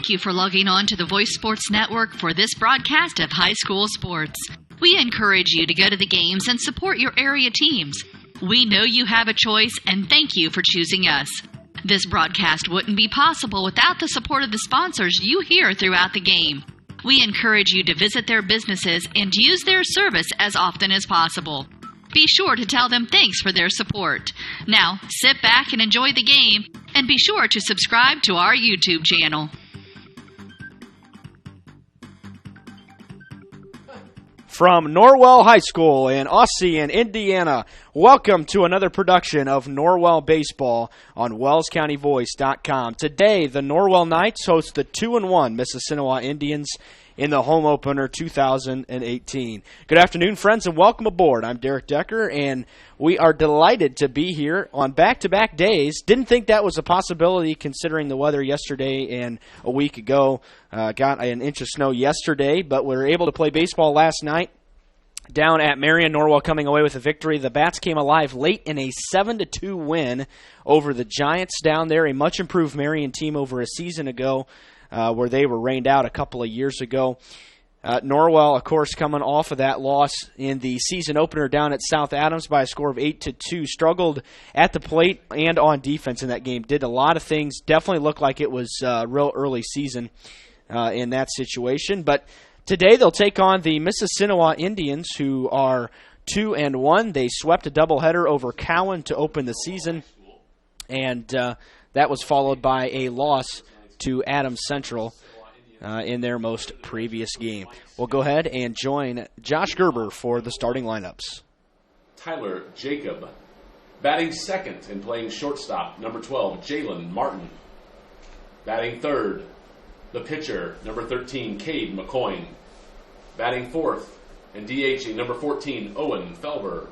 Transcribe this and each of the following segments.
Thank you for logging on to the Voice Sports Network for this broadcast of high school sports. We encourage you to go to the games and support your area teams. We know you have a choice, and thank you for choosing us. This broadcast wouldn't be possible without the support of the sponsors you hear throughout the game. We encourage you to visit their businesses and use their service as often as possible. Be sure to tell them thanks for their support. Now, sit back and enjoy the game, and be sure to subscribe to our YouTube channel. From Norwell High School in Ossian, Indiana, welcome to another production of Norwell Baseball on WellsCountyVoice.com. Today, the Norwell Knights host the 2-1 MIssissinewa Indians in the home opener 2018. Good afternoon, friends, and welcome aboard. I'm Derek Decker, and we are delighted to be here on back-to-back days. Didn't think that was a possibility considering the weather yesterday and a week ago. Got an inch of snow yesterday, but we were able to play baseball last night down at Marion. Norwell coming away with a victory. The Bats came alive late in a 7-2 win over the Giants down there, a much-improved Marion team over a season ago where they were rained out a couple of years ago. Norwell, of course, coming off of that loss in the season opener down at South Adams by a score of 8-2, struggled at the plate and on defense in that game. Did a lot of things. Definitely looked like it was real early season in that situation. But today they'll take on the MIssissinewa Indians, who are 2-1. They swept a doubleheader over Cowan to open the season, and that was followed by a loss to Adams Central in their most previous game. We'll go ahead and join Josh Gerber for the starting lineups. Tyler Jacob. Batting second and playing shortstop, number 12, Jalen Martin. Batting third, the pitcher, number 13, Cade McCoyne. Batting fourth and DHing, number 14, Owen Felber.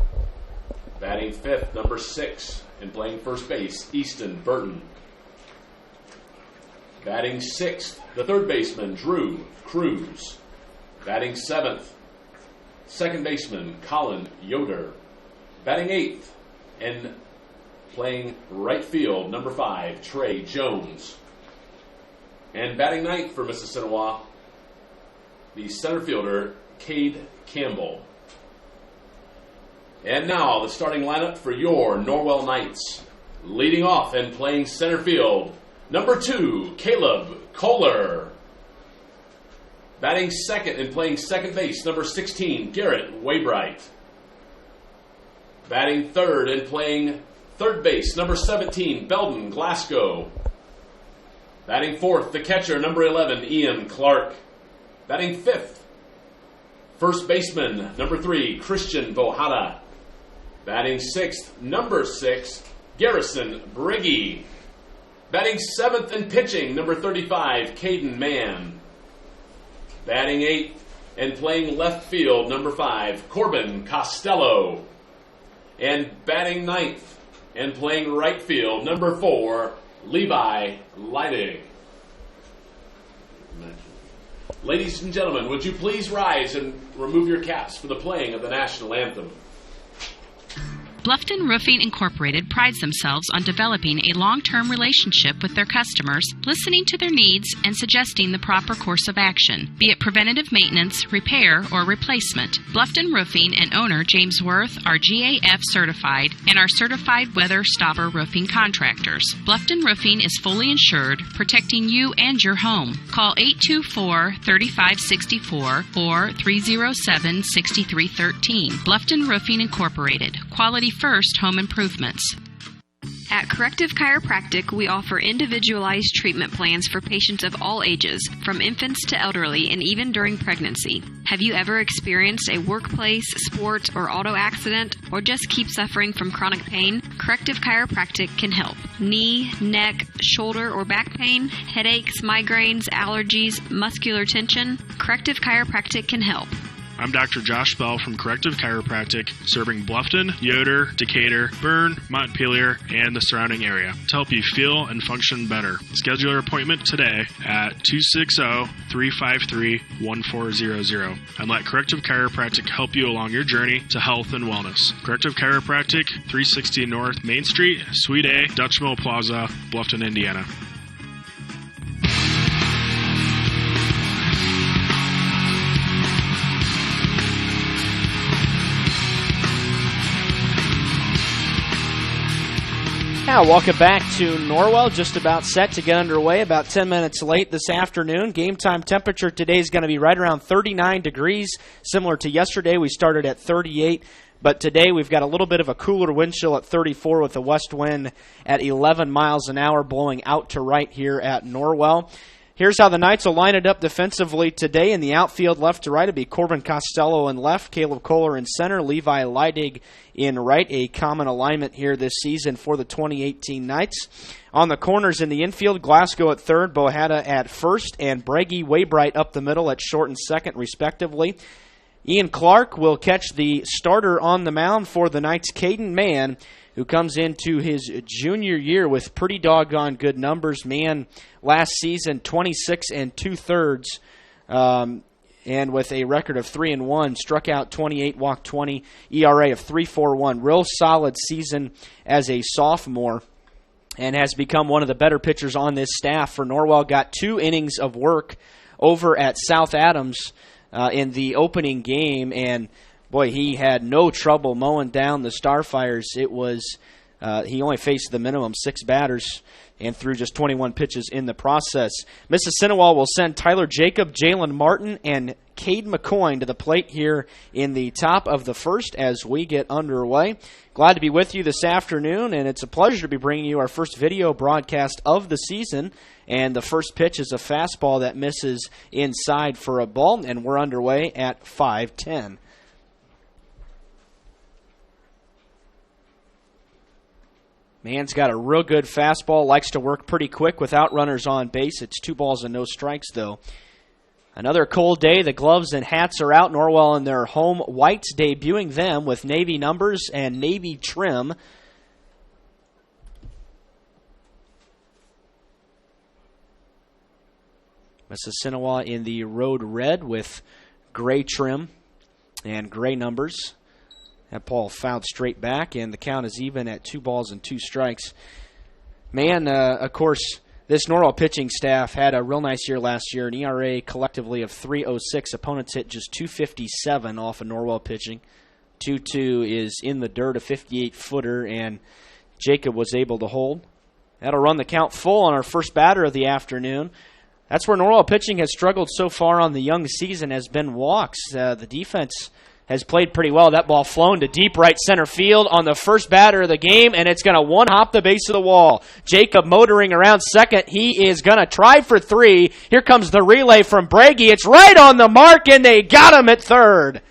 Batting fifth, number 6, and playing first base, Easton Burton. Batting sixth, the third baseman, Drew Cruz. Batting seventh, second baseman, Colin Yoder. Batting eighth and playing right field, number 5, Trey Jones. And batting ninth for MIssissinewa, the center fielder, Cade Campbell. And now the starting lineup for your Norwell Knights. Leading off and playing center field, number 2, Caleb Kohler. Batting second and playing second base, number 16, Garrett Waybright. Batting third and playing third base, number 17, Belden Glasgow. Batting fourth, the catcher, number 11, Ian Clark. Batting fifth, first baseman, number 3, Christian Bohada. Batting sixth, number 6, Garrison Briggy. Batting seventh and pitching, number 35, Caden Mann. Batting eighth and playing left field, number 5, Corbin Costello. And batting ninth and playing right field, number 4, Levi Leidig. Ladies and gentlemen, would you please rise and remove your caps for the playing of the national anthem? Bluffton Roofing Incorporated prides themselves on developing a long-term relationship with their customers, listening to their needs, and suggesting the proper course of action, be it preventative maintenance, repair, or replacement. Bluffton Roofing and owner James Worth are GAF certified and are certified weather stopper roofing contractors. Bluffton Roofing is fully insured, protecting you and your home. Call 824-3564 or 307-6313. Bluffton Roofing Incorporated. Quality first home improvements. At Corrective Chiropractic, we offer individualized treatment plans for patients of all ages, from infants to elderly, and even during pregnancy. Have you ever experienced a workplace, sport, or auto accident, or just keep suffering from chronic pain? Corrective Chiropractic can help. Knee, neck, shoulder, or back pain, headaches, migraines, allergies, muscular tension? Corrective Chiropractic can help. I'm Dr. Josh Bell from Corrective Chiropractic, serving Bluffton, Yoder, Decatur, Bern, Montpelier, and the surrounding area to help you feel and function better. Schedule your appointment today at 260-353-1400 and let Corrective Chiropractic help you along your journey to health and wellness. Corrective Chiropractic, 360 North Main Street, Suite A, Dutch Mill Plaza, Bluffton, Indiana. Yeah, welcome back to Norwell. Just about set to get underway, about 10 minutes late this afternoon. Game time temperature today is going to be right around 39 degrees. Similar to yesterday, we started at 38. But today we've got a little bit of a cooler wind chill at 34 with a west wind at 11 miles an hour blowing out to right here at Norwell. Here's how the Knights will line it up defensively today. In the outfield, left to right, it'll be Corbin Costello in left, Caleb Kohler in center, Levi Leidig in right, a common alignment here this season for the 2018 Knights. On the corners in the infield, Glasgow at third, Bohada at first, and Breggy Waybright up the middle at short and second, respectively. Ian Clark will catch the starter on the mound for the Knights, Caden Mann, who comes into his junior year with pretty doggone good numbers. Mann last season 26 2/3, and with a record of 3-1, struck out 28, walked 20, ERA of 3.41. Real solid season as a sophomore, and has become one of the better pitchers on this staff for Norwell. Got 2 innings of work over at South Adams in the opening game, and boy, he had no trouble mowing down the Starfires. It was he only faced the minimum 6 batters and threw just 21 pitches in the process. MIssissinewa will send Tyler Jacob, Jalen Martin, and Cade McCoy to the plate here in the top of the first as we get underway. Glad to be with you this afternoon, and it's a pleasure to be bringing you our first video broadcast of the season. And the first pitch is a fastball that misses inside for a ball, and we're underway at 5:10. Mann's got a real good fastball, likes to work pretty quick without runners on base. It's 2 balls and no strikes, though. Another cold day. The gloves and hats are out. Norwell in their home whites, debuting them with navy numbers and navy trim. MIssissinewa in the road red with gray trim and gray numbers. That ball fouled straight back, and the count is even at 2 balls and 2 strikes. Mann, of course, this Norwell pitching staff had a real nice year last year, an ERA collectively of 3.06. Opponents hit just 257 off of Norwell pitching. 2-2 is in the dirt, a 58-footer, and Jacob was able to hold. That'll run the count full on our first batter of the afternoon. That's where Norwell pitching has struggled so far on the young season, has been walks. The defense has played pretty well. That ball flown to deep right center field on the first batter of the game, and it's going to one-hop the base of the wall. Jacob motoring around second. He is going to try for 3. Here comes the relay from Breggy. It's right on the mark, and they got him at third.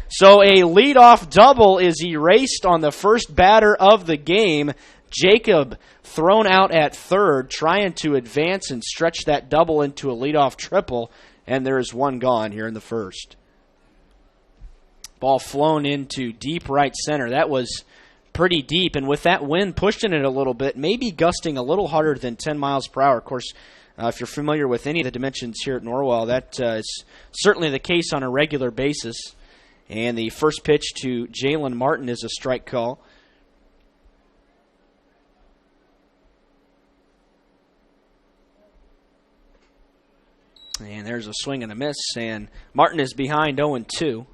So a leadoff double is erased on the first batter of the game. Jacob thrown out at third, trying to advance and stretch that double into a leadoff triple, and there is 1 gone here in the first. Ball flown into deep right center. That was pretty deep, and with that wind pushing it a little bit, maybe gusting a little harder than 10 miles per hour. Of course, if you're familiar with any of the dimensions here at Norwell, that is certainly the case on a regular basis. And the first pitch to Jalen Martin is a strike call. And there's a swing and a miss, and Martin is behind 0-2.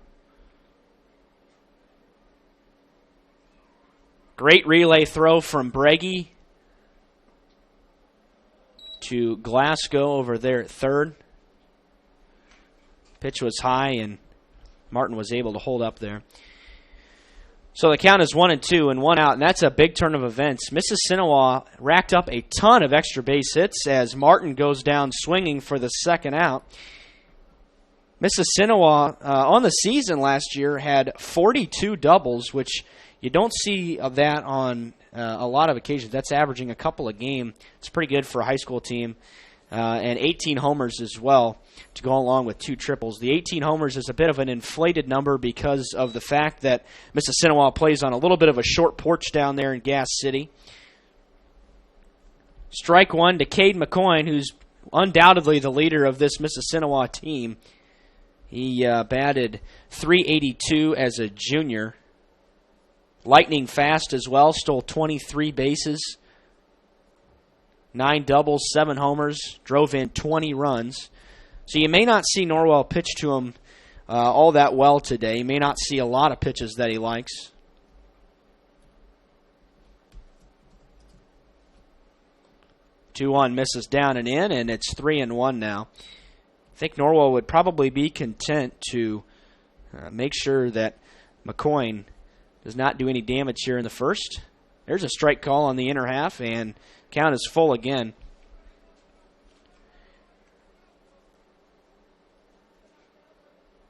Great relay throw from Breggy to Glasgow over there at third. Pitch was high, and Martin was able to hold up there. So the count is 1-2 and 1 out, and that's a big turn of events. MIssissinewa racked up a ton of extra base hits as Martin goes down swinging for the second out. MIssissinewa on the season last year had 42 doubles, which you don't see of that on a lot of occasions. That's averaging a couple a game. It's pretty good for a high school team. And 18 homers as well to go along with 2 triples. The 18 homers is a bit of an inflated number because of the fact that MIssissinewa plays on a little bit of a short porch down there in Gas City. Strike 1 to Cade McCoy, who's undoubtedly the leader of this MIssissinewa team. He batted .382 as a junior. Lightning fast as well, stole 23 bases. 9 doubles, 7 homers, drove in 20 runs. So you may not see Norwell pitch to him all that well today. You may not see a lot of pitches that he likes. 2-1 misses down and in, and it's 3-1 now. I think Norwell would probably be content to make sure that McCoyne does not do any damage here in the first. There's a strike call on the inner half, and count is full again.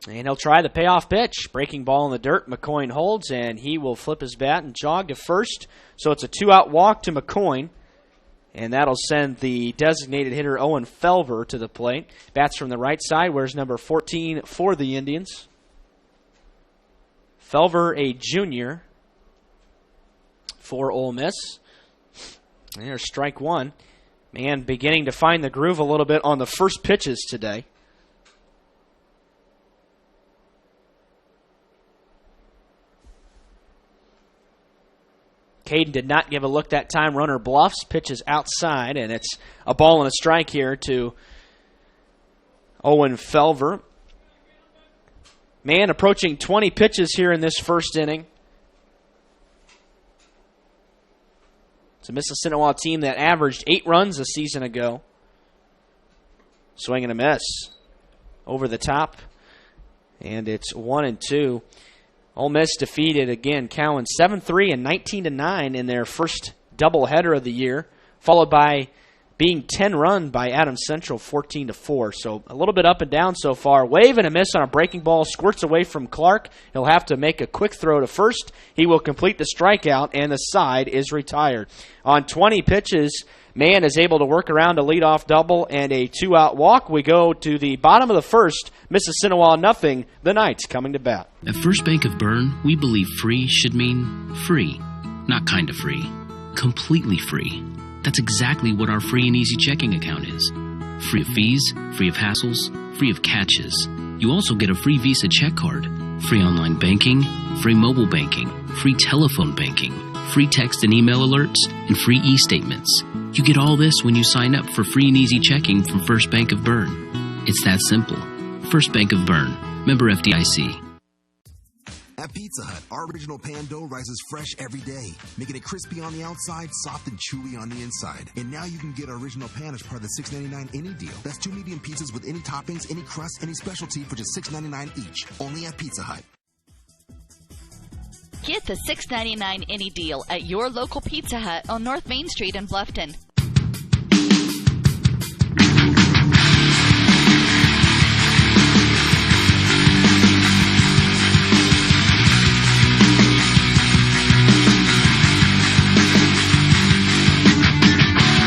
And he'll try the payoff pitch. Breaking ball in the dirt. McCoyne holds, and he will flip his bat and jog to first. So it's a 2-out walk to McCoyne. And that'll send the designated hitter Owen Felver to the plate. Bats from the right side. Wears number 14 for the Indians. Felver, a junior for Ole Miss. And there's strike one. Man, beginning to find the groove a little bit on the first pitches today. Caden did not give a look that time. Runner bluffs, pitches outside, and it's a ball and a strike here to Owen Felver. Man, approaching 20 pitches here in this first inning. It's a MIssissinewa team that averaged 8 runs a season ago. Swing and a miss. Over the top, and it's 1-2. Ole Miss defeated, again, Cowan 7-3 and 19-9 in their first doubleheader of the year, followed by being 10-run by Adams Central 14-4. So a little bit up and down so far. Wave and a miss on a breaking ball, squirts away from Clark. He'll have to make a quick throw to first. He will complete the strikeout, and the side is retired. On 20 pitches, Mann is able to work around a leadoff double and a 2-out walk. We go to the bottom of the first. MIssissinewa 0. The Knights coming to bat. At First Bank of Bern, we believe free should mean free. Not kind of free. Completely free. That's exactly what our free and easy checking account is. Free of fees, free of hassles, free of catches. You also get a free Visa check card, free online banking, free mobile banking, free telephone banking, free text and email alerts, and free e-statements. You get all this when you sign up for free and easy checking from First Bank of Bern. It's that simple. First Bank of Bern. Member FDIC. At Pizza Hut, our original pan dough rises fresh every day, making it crispy on the outside, soft and chewy on the inside. And now you can get our original pan as part of the $6.99 any deal. That's 2 medium pizzas with any toppings, any crust, any specialty for just $6.99 each. Only at Pizza Hut. Get the $6.99 any deal at your local Pizza Hut on North Main Street in Bluffton.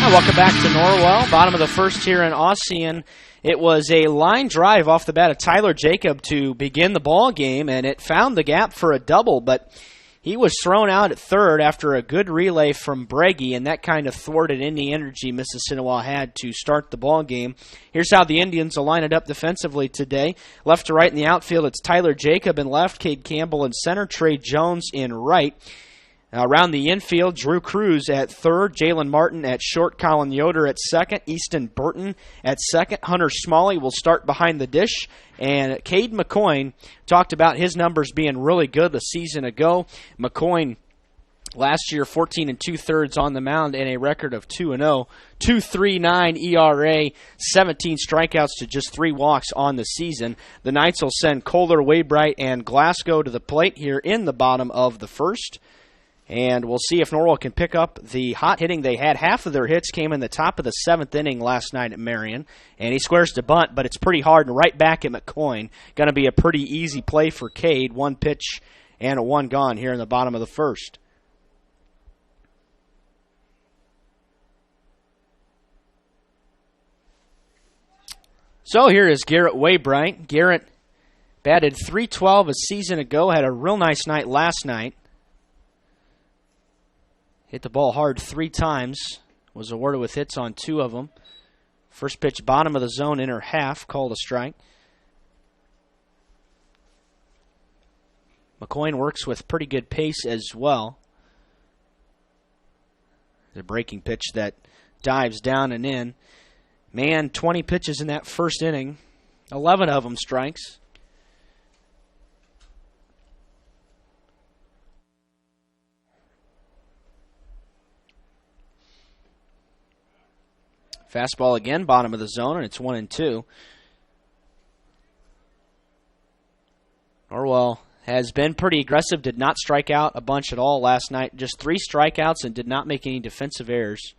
Welcome back to Norwell. Bottom of the first here in Ossian. It was a line drive off the bat of Tyler Jacob to begin the ball game, and it found the gap for a double, but he was thrown out at third after a good relay from Breggy, and that kind of thwarted any energy MIssissinewa had to start the ball game. Here's how the Indians will line it up defensively today. Left to right in the outfield, it's Tyler Jacob in left, Cade Campbell in center, Trey Jones in right. Around the infield, Drew Cruz at third, Jalen Martin at short, Colin Yoder at second, Easton Burton at second, Hunter Smalley will start behind the dish, and Cade McCoyne talked about his numbers being really good a season ago. McCoyne last year 14 2/3 on the mound and a record of 2-0, 2.39 ERA, 17 strikeouts to just 3 walks on the season. The Knights will send Kohler, Waybright, and Glasgow to the plate here in the bottom of the first. And we'll see if Norwell can pick up the hot hitting they had. Half of their hits came in the top of the 7th inning last night at Marion. And he squares to bunt, but it's pretty hard and right back at McCoyne. Going to be a pretty easy play for Cade. 1 pitch and a 1 gone here in the bottom of the first. So here is Garrett Waybright. Garrett batted .312 a season ago, had a real nice night last night. Hit the ball hard 3 times. Was awarded with hits on 2 of them. First pitch, bottom of the zone, inner half, called a strike. McCoyne works with pretty good pace as well. The breaking pitch that dives down and in. Man, 20 pitches in that first inning. 11 of them strikes. Fastball again, bottom of the zone, and it's 1-2. Norwell has been pretty aggressive, did not strike out a bunch at all last night. Just 3 strikeouts and did not make any defensive errors.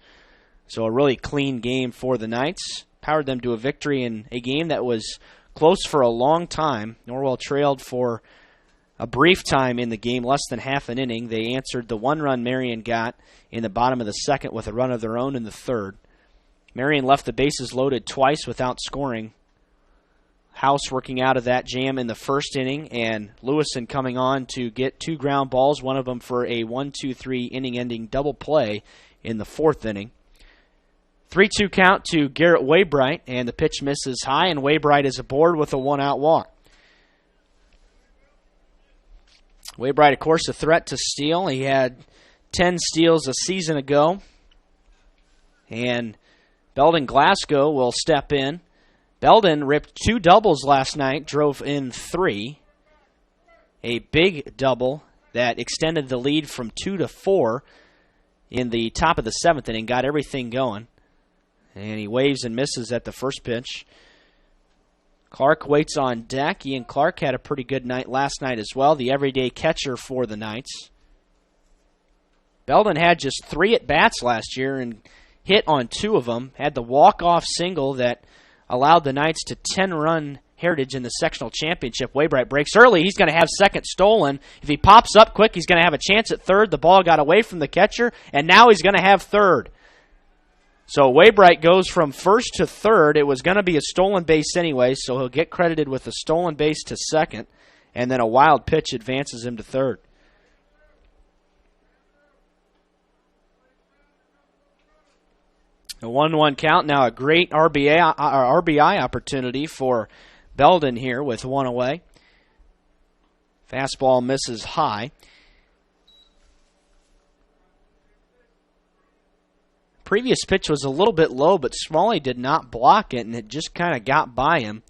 So a really clean game for the Knights. Powered them to a victory in a game that was close for a long time. Norwell trailed for a brief time in the game, less than half an inning. They answered the 1 run Marion got in the bottom of the second with a run of their own in the third. Marion left the bases loaded twice without scoring. House working out of that jam in the first inning, and Lewison coming on to get 2 ground balls, one of them for a 1-2-3 inning-ending double play in the fourth inning. 3-2 count to Garrett Waybright, and the pitch misses high, and Waybright is aboard with a 1-out walk. Waybright, of course, a threat to steal. He had 10 steals a season ago, and Belden Glasgow will step in. Belden ripped 2 doubles last night, drove in 3. A big double that extended the lead from 2-4 in the top of the 7th inning, got everything going. And he waves and misses at the first pitch. Clark waits on deck. Ian Clark had a pretty good night last night as well, the everyday catcher for the Knights. Belden had just 3 at-bats last year and hit on 2 of them. Had the walk-off single that allowed the Knights to 10-run heritage in the sectional championship. Waybright breaks early. He's going to have second stolen. If he pops up quick, he's going to have a chance at third. The ball got away from the catcher, and now he's going to have third. So Waybright goes from first to third. It was going to be a stolen base anyway, so he'll get credited with a stolen base to second, and then a wild pitch advances him to third. A 1-1 count. Now a great RBI opportunity for Belden here with 1 away. Fastball misses high. Previous pitch was a little bit low, but Smalley did not block it, and it just kind of got by him.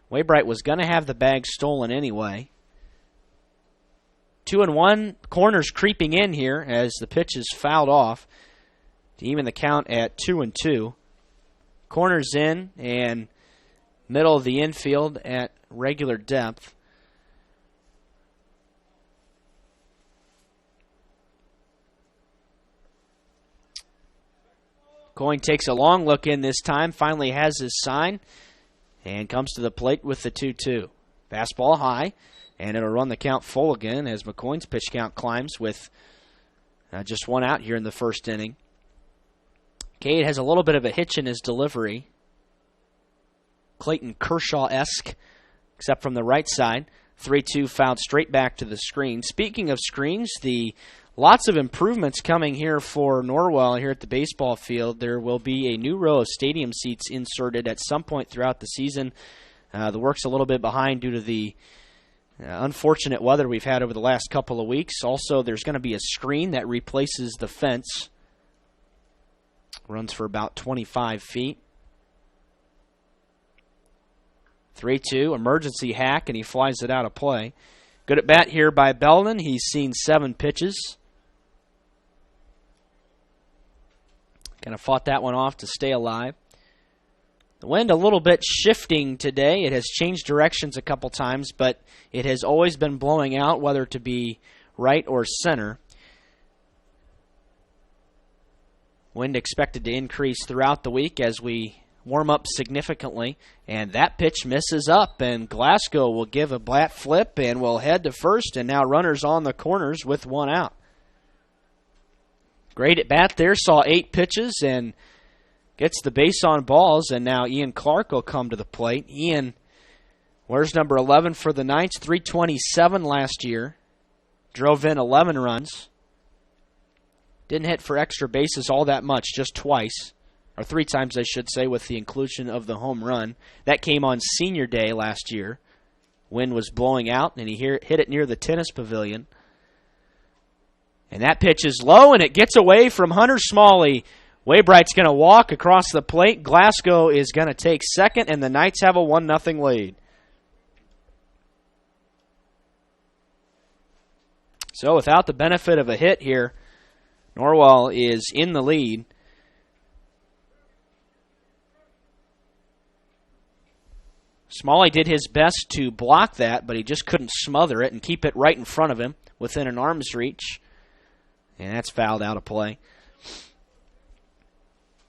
Waybright was going to have the bag stolen anyway. 2-1. Corners creeping in here as the pitch is fouled off to even the count at 2-2. Corners in and middle of the infield at regular depth. Coyne takes a long look in this time, finally has his sign, and comes to the plate with the 2-2. Fastball high, and it'll run the count full again as McCoyne's pitch count climbs with just 1 out here in the first inning. Cade has a little bit of a hitch in his delivery. Clayton Kershaw-esque, except from the right side. 3-2 fouled straight back to the screen. Speaking of screens, lots of improvements coming here for Norwell here at the baseball field. There will be a new row of stadium seats inserted at some point throughout the season. The work's a little bit behind due to the unfortunate weather we've had over the last couple of weeks. Also, there's going to be a screen that replaces the fence. Runs for about 25 feet. 3-2, emergency hack, and he flies it out of play. Good at bat here by Belden. He's seen 7 pitches. Kind of fought that one off to stay alive. The wind a little bit shifting today. It has changed directions a couple times, but it has always been blowing out, whether to be right or center. Wind expected to increase throughout the week as we warm up significantly. And that pitch misses up, and Glasgow will give a bat flip and will head to first, and now runners on the corners with 1 out. Great at bat there, saw 8 pitches and gets the base on balls, and now Ian Clark will come to the plate. Ian wears number 11 for the Knights, 327 last year. Drove in 11 runs. Didn't hit for extra bases all that much, just twice. Or 3 times, I should say, with the inclusion of the home run. That came on senior day last year. Wind was blowing out, and he hit it near the tennis pavilion. And that pitch is low, and it gets away from Hunter Smalley. Waybright's going to walk across the plate. Glasgow is going to take second, and the Knights have a 1-0 lead. So without the benefit of a hit here, Norwell is in the lead. Smalley did his best to block that, but he just couldn't smother it and keep it right in front of him within an arm's reach. And that's fouled out of play.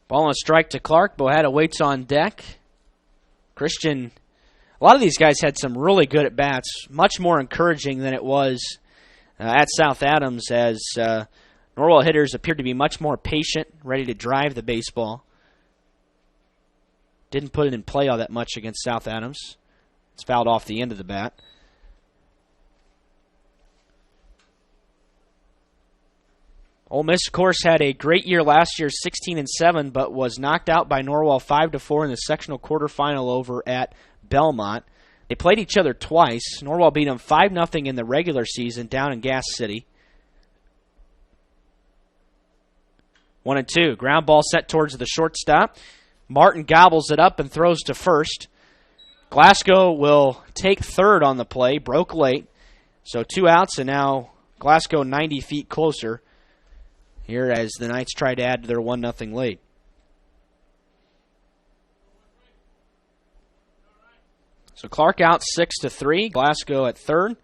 Ball and a strike to Clark. Bohetta waits on deck. Christian, a lot of these guys had some really good at-bats, much more encouraging than it was at South Adams, as Norwell hitters appeared to be much more patient, ready to drive the baseball. Didn't put it in play all that much against South Adams. It's fouled off the end of the bat. Ole Miss, of course, had a great year last year, 16-7, but was knocked out by Norwell 5-4 in the sectional quarterfinal over at Belmont. They played each other twice. Norwell beat them 5-0 in the regular season down in Gas City. 1-2. Ground ball set towards the shortstop. Martin gobbles it up and throws to first. Glasgow will take third on the play. Broke late. So 2 outs, and now Glasgow 90 feet closer here as the Knights try to add to their 1-0 lead. So Clark out 6-3. Glasgow at third.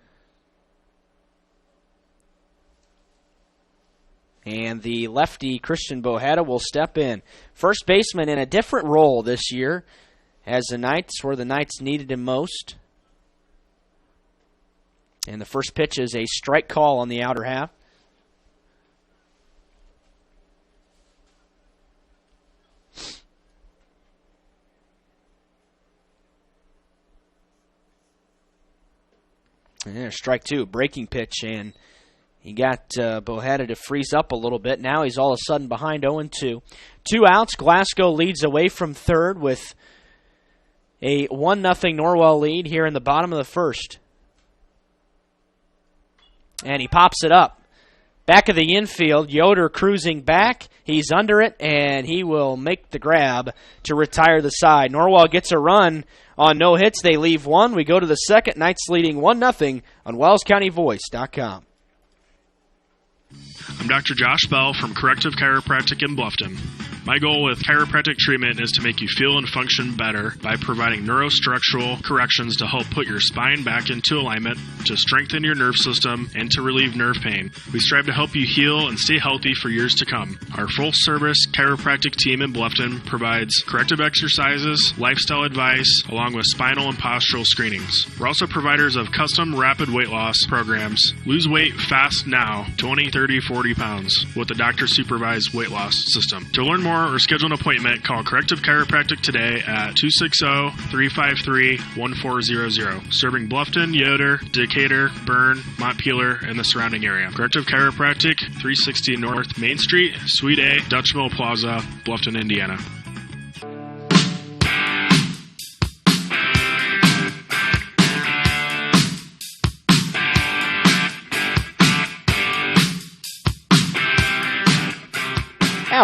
And the lefty, Christian Bohetta, will step in. First baseman in a different role this year as the Knights, where the Knights needed him most. And the first pitch is a strike call on the outer half. And there's strike two, breaking pitch, and he got Bohetta to freeze up a little bit. Now he's all of a sudden behind 0-2. 2 outs. Glasgow leads away from third with a 1-0 Norwell lead here in the bottom of the first. And he pops it up. Back of the infield, Yoder cruising back. He's under it, and he will make the grab to retire the side. Norwell gets a run on no hits. They leave one. We go to the second. Knights leading 1-0 on WellsCountyVoice.com. I'm Dr. Josh Bell from Corrective Chiropractic in Bluffton. My goal with chiropractic treatment is to make you feel and function better by providing neurostructural corrections to help put your spine back into alignment, to strengthen your nerve system, and to relieve nerve pain. We strive to help you heal and stay healthy for years to come. Our full-service chiropractic team in Bluffton provides corrective exercises, lifestyle advice, along with spinal and postural screenings. We're also providers of custom rapid weight loss programs. Lose weight fast now, 20, 30, 40 pounds, with a doctor-supervised weight loss system. To learn more or schedule an appointment, call Corrective Chiropractic today at 260-353-1400. Serving Bluffton, Yoder, Decatur, Bern, Montpelier, and the surrounding area. Corrective Chiropractic, 360 North Main Street, Suite A, Dutchville Plaza, Bluffton, Indiana.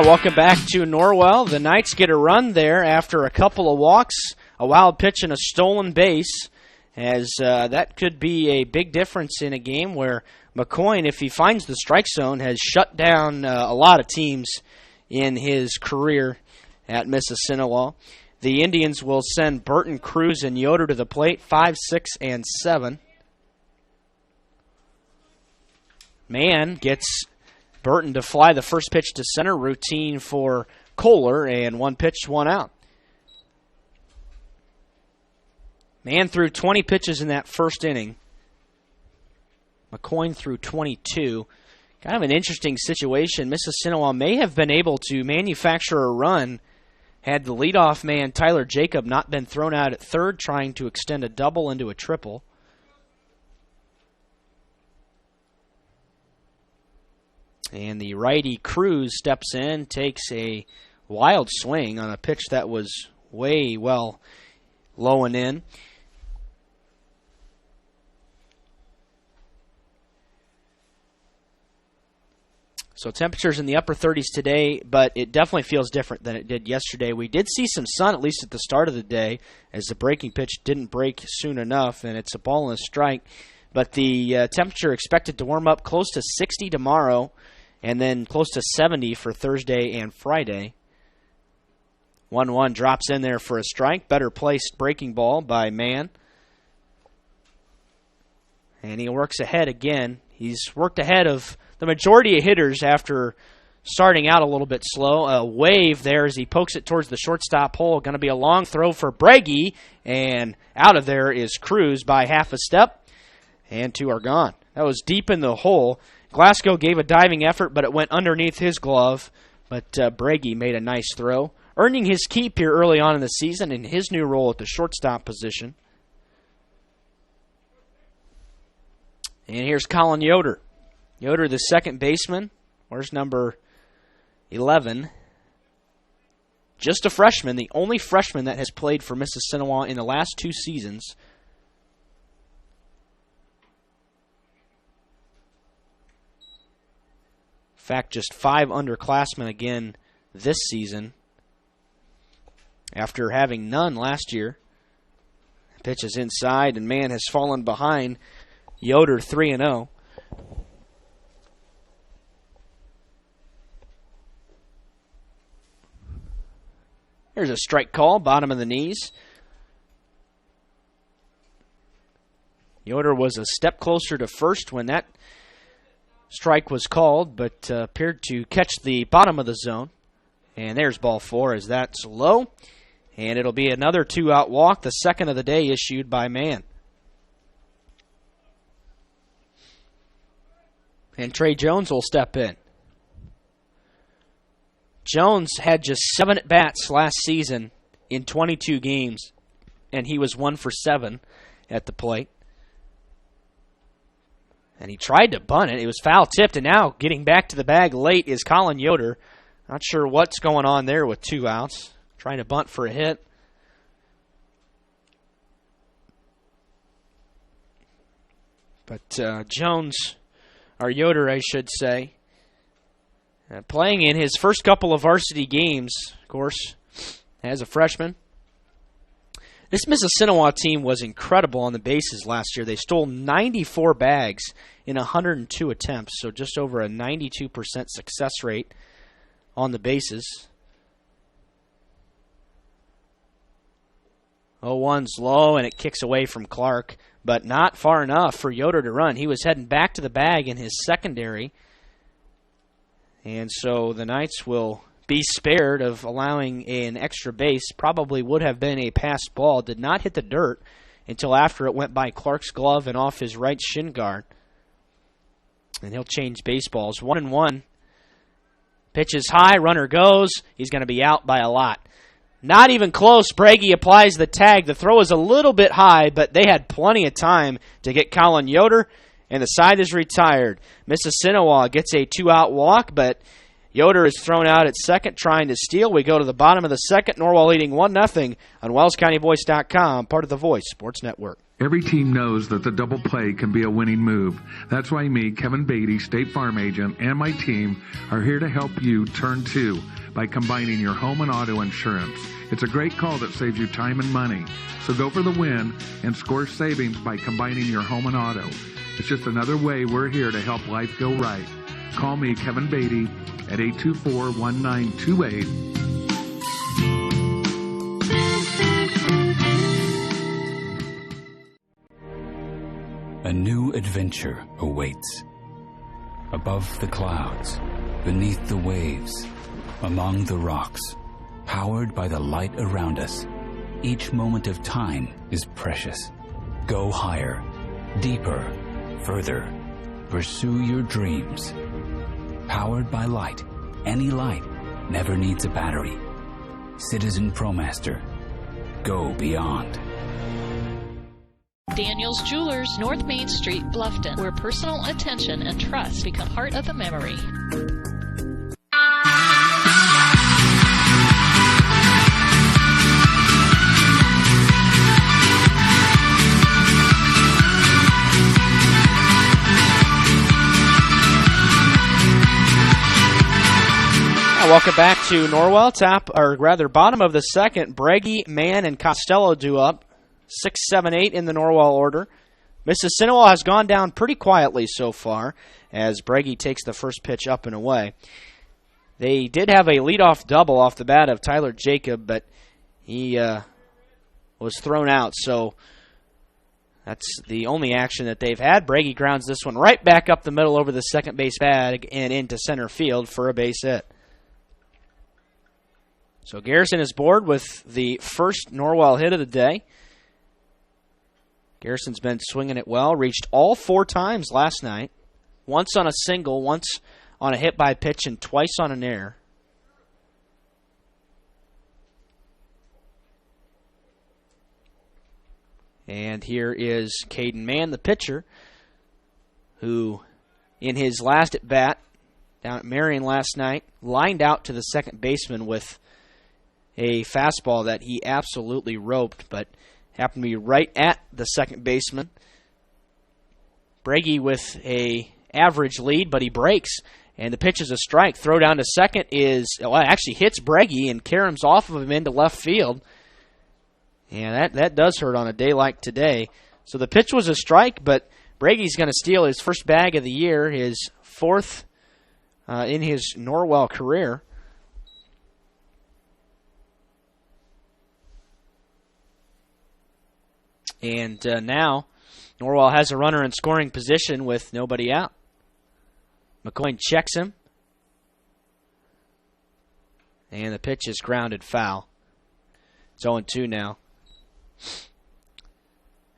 Welcome back to Norwell. The Knights get a run there after a couple of walks, a wild pitch, and a stolen base, as that could be a big difference in a game where McCoy, if he finds the strike zone, has shut down a lot of teams in his career at MIssissinewa. The Indians will send Burton, Cruz, and Yoder to the plate, 5, 6, and 7. Mann gets Burton to fly the first pitch to center, routine for Kohler, and 1 pitch, 1 out. Mann threw 20 pitches in that first inning. McCoy threw 22. Kind of an interesting situation. MIssissinewa may have been able to manufacture a run had the leadoff man, Tyler Jacob, not been thrown out at third, trying to extend a double into a triple. And the righty Cruz steps in, takes a wild swing on a pitch that was way well low and in. So temperatures in the upper 30s today, but it definitely feels different than it did yesterday. We did see some sun, at least at the start of the day, as the breaking pitch didn't break soon enough, and it's a ball and a strike. But the temperature expected to warm up close to 60 tomorrow, and then close to 70 for Thursday and Friday. 1-1 drops in there for a strike. Better placed breaking ball by Mann. And he works ahead again. He's worked ahead of the majority of hitters after starting out a little bit slow. A wave there as he pokes it towards the shortstop hole. Going to be a long throw for Breggy. And out of there is Cruz by half a step. And 2 are gone. That was deep in the hole. Glasgow gave a diving effort, but it went underneath his glove. But Breggy made a nice throw, earning his keep here early on in the season in his new role at the shortstop position. And here's Colin Yoder. Yoder, the second baseman. Where's number 11? Just a freshman, the only freshman that has played for MIssissinewa in the last 2 seasons. In fact, just 5 underclassmen again this season after having none last year. Pitch is inside, and Mann has fallen behind Yoder 3-0. There's a strike call, bottom of the knees. Yoder was a step closer to first when that strike was called, but appeared to catch the bottom of the zone. And there's ball 4 as that's low. And it'll be another 2-out walk, the second of the day issued by Mann. And Trey Jones will step in. Jones had just 7 at-bats last season in 22 games, and he was 1 for 7 at the plate. And he tried to bunt it. It was foul-tipped, and now getting back to the bag late is Colin Yoder. Not sure what's going on there with 2 outs. Trying to bunt for a hit. But Jones, or Yoder, I should say, playing in his first couple of varsity games, of course, as a freshman. This MIssissinewa team was incredible on the bases last year. They stole 94 bags in 102 attempts, so just over a 92% success rate on the bases. 0-1's low, and it kicks away from Clark, but not far enough for Yoder to run. He was heading back to the bag in his secondary, and so the Knights will be spared of allowing an extra base. Probably would have been a passed ball. Did not hit the dirt until after it went by Clark's glove and off his right shin guard. And he'll change baseballs. 1-1. Pitch is high. Runner goes. He's going to be out by a lot. Not even close. Breggy applies the tag. The throw is a little bit high, but they had plenty of time to get Colin Yoder, and the side is retired. MIssissinewa gets a 2-out walk, but Yoder is thrown out at second trying to steal. We go to the bottom of the second. Norwell leading 1-0 on WellsCountyVoice.com, part of the Voice Sports Network. Every team knows that the double play can be a winning move. That's why me, Kevin Beatty, State Farm Agent, and my team are here to help you turn 2 by combining your home and auto insurance. It's a great call that saves you time and money. So go for the win and score savings by combining your home and auto. It's just another way we're here to help life go right. Call me, Kevin Beatty, at 824-1928. A new adventure awaits. Above the clouds, beneath the waves, among the rocks, powered by the light around us, each moment of time is precious. Go higher, deeper, further. Pursue your dreams. Powered by light. Any light never needs a battery. Citizen ProMaster. Go beyond. Daniel's Jewelers, North Main Street, Bluffton, where personal attention and trust become part of the memory. Welcome back to Norwell. Bottom of the second. Breggy, Mann, and Costello due up. 6, 7, 8 in the Norwell order. MIssissinewa has gone down pretty quietly so far as Breggy takes the first pitch up and away. They did have a leadoff double off the bat of Tyler Jacob, but he was thrown out, so that's the only action that they've had. Brady grounds this one right back up the middle over the second base bag and into center field for a base hit. So Garrison is aboard with the first Norwell hit of the day. Garrison's been swinging it well, reached all 4 times last night. Once on a single, once on a hit by pitch, and twice on an error. And here is Caden Mann, the pitcher, who in his last at bat down at Marion last night lined out to the second baseman with a fastball that he absolutely roped, but happened to be right at the second baseman. Brady with a average lead, but he breaks, and the pitch is a strike. Throw down to second actually hits Brady and caroms off of him into left field. And that does hurt on a day like today. So the pitch was a strike, but Brady's going to steal his first bag of the year, his 4th in his Norwell career. And now Norwell has a runner in scoring position with nobody out. McCoy checks him. And the pitch is grounded foul. It's 0-2 now.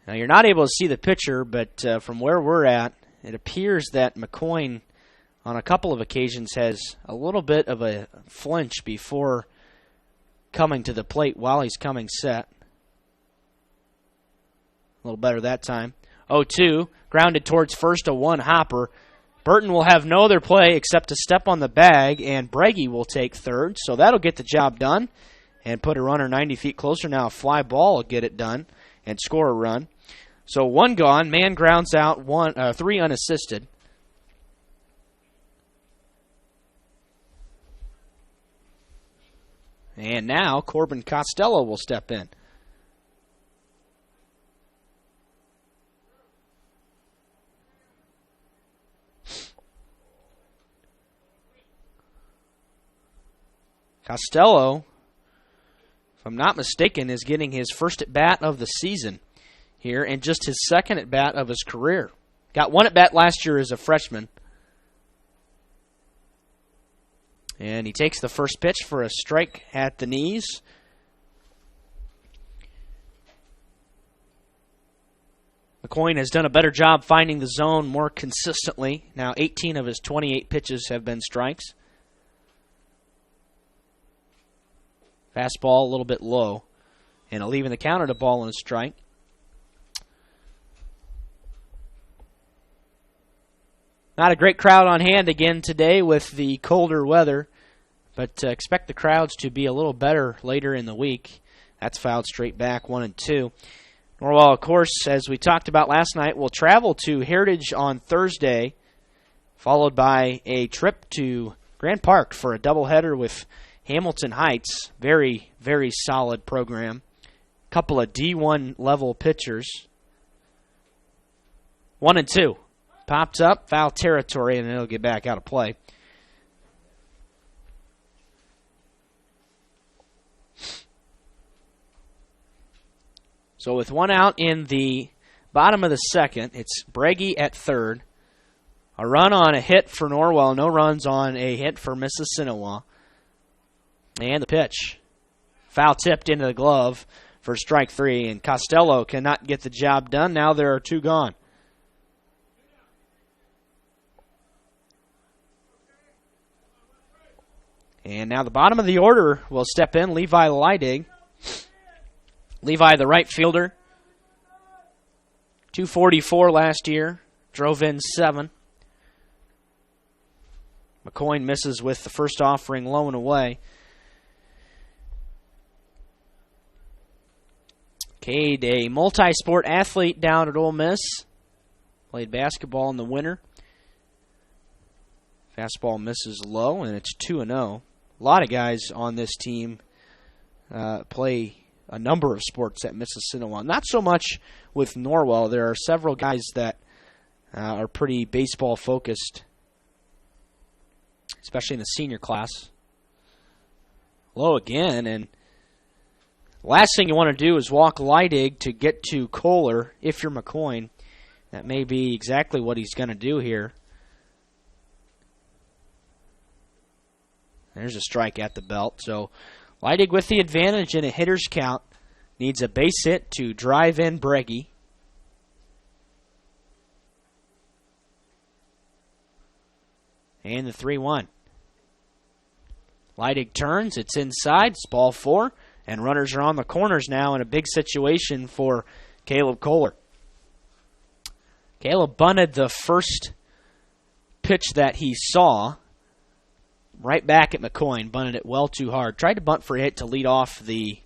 Now, you're not able to see the pitcher, but from where we're at, it appears that McCoy, on a couple of occasions, has a little bit of a flinch before coming to the plate while he's coming set. A little better that time. 0-2, grounded towards first, a 1 hopper. Burton will have no other play except to step on the bag, and Brady will take third, so that'll get the job done and put a runner 90 feet closer. Now a fly ball will get it done and score a run. So 1 gone. Mann grounds out 3 unassisted. And now Corbin Costello will step in. Costello, if I'm not mistaken, is getting his first at-bat of the season here and just his second at-bat of his career. Got 1 at-bat last year as a freshman. And he takes the first pitch for a strike at the knees. McCoy has done a better job finding the zone more consistently. Now 18 of his 28 pitches have been strikes. Fastball a little bit low. And a leaving the counter to ball and a strike. Not a great crowd on hand again today with the colder weather, but expect the crowds to be a little better later in the week. That's fouled straight back, 1-2. Norwell, of course, as we talked about last night, will travel to Heritage on Thursday, followed by a trip to Grand Park for a doubleheader with Hamilton Heights. Very, very solid program. Couple of D1 level pitchers. 1-2. Popped up, foul territory, and it'll get back out of play. So with 1 out in the bottom of the second, it's Brady at third. A run on a hit for Norwell, no runs on a hit for MIssissinewa. And the pitch. Foul tipped into the glove for strike 3, and Costello cannot get the job done. Now there are 2 gone. And now the bottom of the order will step in. Levi Leidig. Levi, the right fielder. 244 last year. Drove in 7. McCoy misses with the first offering low and away. Cade, a multi-sport athlete down at Ole Miss. Played basketball in the winter. Fastball misses low, and it's 2-0. A lot of guys on this team play a number of sports at MIssissinewa. Not so much with Norwell. There are several guys that are pretty baseball-focused. especially in the senior class. Low again, and last thing you want to do is walk Leidig to get to Kohler if you're McCoy. That may be exactly what he's going to do here. There's a strike at the belt. So Leidig with the advantage in a hitter's count. Needs a base hit to drive in Breggy. And the 3-1. Leidig turns. It's inside. It's ball 4. And runners are on the corners now in a big situation for Caleb Kohler. Caleb bunted the first pitch that he saw right back at McCoy. Bunted it well too hard. Tried to bunt for a hit to lead off the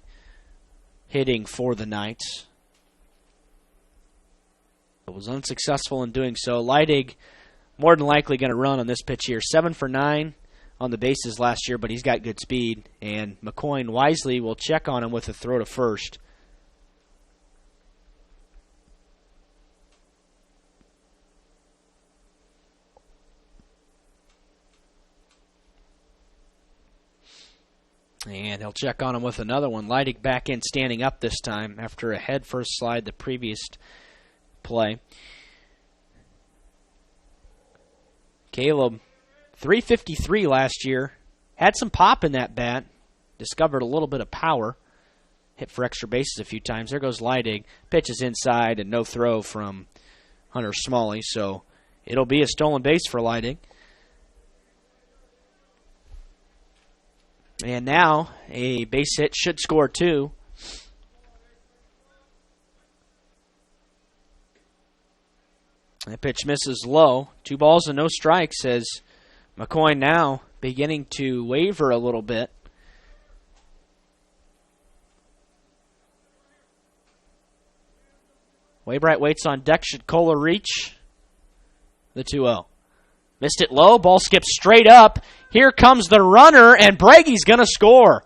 hitting for the Knights. It was unsuccessful in doing so. Leidig more than likely going to run on this pitch here. 7 for 9 on the bases last year, but he's got good speed. And McCoy wisely will check on him with a throw to first. And he'll check on him with another one. Leidig back in, standing up this time after a head-first slide the previous play. Caleb, 353 last year. Had some pop in that bat. Discovered a little bit of power. Hit for extra bases a few times. There goes Leidig. Pitch is inside and no throw from Hunter Smalley. So it'll be a stolen base for Leidig. And now a base hit should score 2. That pitch misses low. 2 balls and no strikes as McCoy now beginning to waver a little bit. Waybright waits on deck. Should Kohler reach? The 2-0. Missed it low. Ball skips straight up. Here comes the runner, and Breggy's going to score.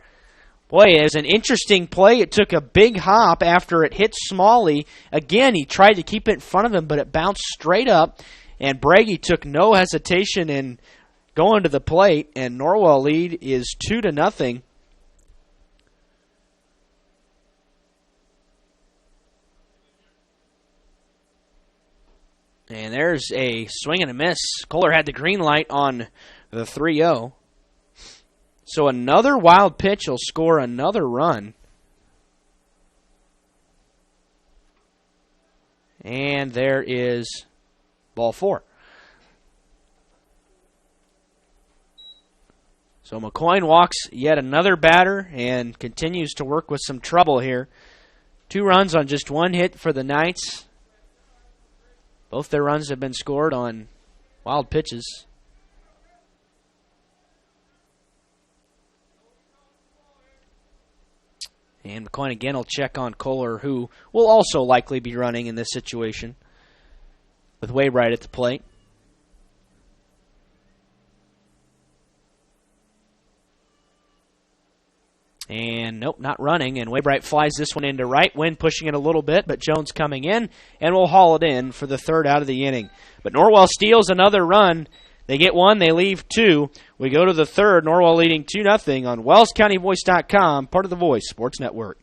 Boy, it was an interesting play. It took a big hop after it hit Smalley. Again, he tried to keep it in front of him, but it bounced straight up, and Breggy took no hesitation in going to the plate, and Norwell lead is 2-0. And there's a swing and a miss. Kohler had the green light on the 3-0. So another wild pitch will score another run. And there is ball 4. So McCoy walks yet another batter and continues to work with some trouble here. 2 runs on just 1 hit for the Knights. Both their runs have been scored on wild pitches. And McCoy again will check on Kohler, who will also likely be running in this situation with Waybright at the plate. And nope, not running. And Waybright flies this one into right. Wind pushing it a little bit, but Jones coming in and will haul it in for the 3rd out of the inning. But Norwell steals another run. They get 1, they leave 2. We go to the 3rd. Norwell leading 2-0 on WellsCountyVoice.com, part of the Voice Sports Network.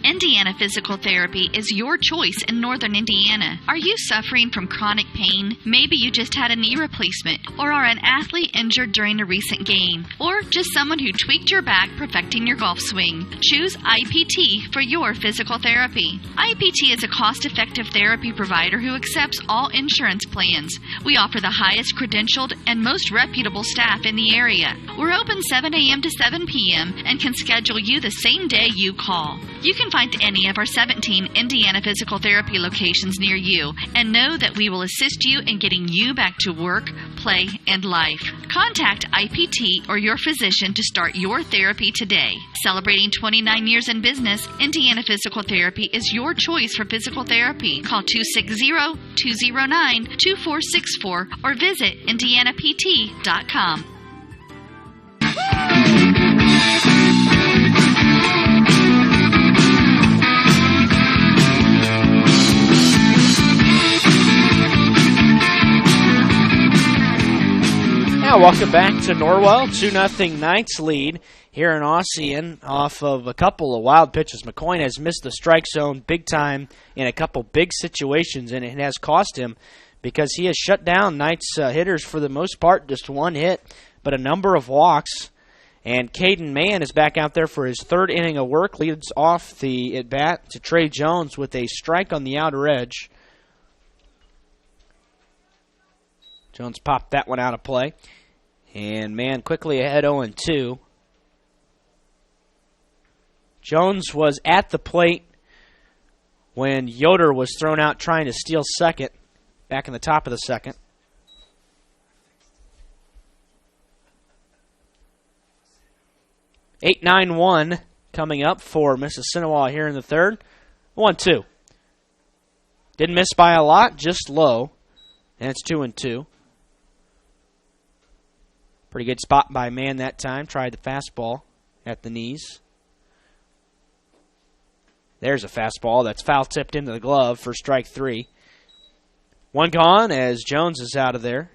Indiana Physical Therapy is your choice in northern Indiana. Are you suffering from chronic pain? Maybe you just had a knee replacement, or are an athlete injured during a recent game, or just someone who tweaked your back perfecting your golf swing. Choose IPT for your physical therapy. IPT is a cost-effective therapy provider who accepts all insurance plans. We offer the highest credentialed and most reputable staff in the area. We're open 7 a.m. to 7 p.m. and can schedule you the same day you call. You can find any of our 17 Indiana Physical Therapy locations near you and know that we will assist you in getting you back to work, play, and life. Contact IPT or your physician to start your therapy today. Celebrating 29 years in business, Indiana Physical Therapy is your choice for physical therapy. Call 260-209-2464 or visit indianapt.com. Yeah, welcome back to Norwell. 2-0 Knights lead here in Ossian off of a couple of wild pitches. McCoyne has missed the strike zone big time in a couple big situations, and it has cost him because he has shut down Knights hitters for the most part. Just one hit, but a number of walks. And Caden Mann is back out there for his third inning of work. Leads off the at-bat to Trey Jones with a strike on the outer edge. Jones popped that one out of play. And Mann quickly ahead 0-2. Jones was at the plate when Yoder was thrown out trying to steal second, back in the top of the second. Eight, 9-1 coming up for MIssissinewa here in the third. 1-2. Didn't miss by a lot, just low. And it's 2-2. Pretty good spot by Mann that time. Tried the fastball at the knees. There's a fastball that's foul tipped into the glove for strike 3. One gone as Jones is out of there.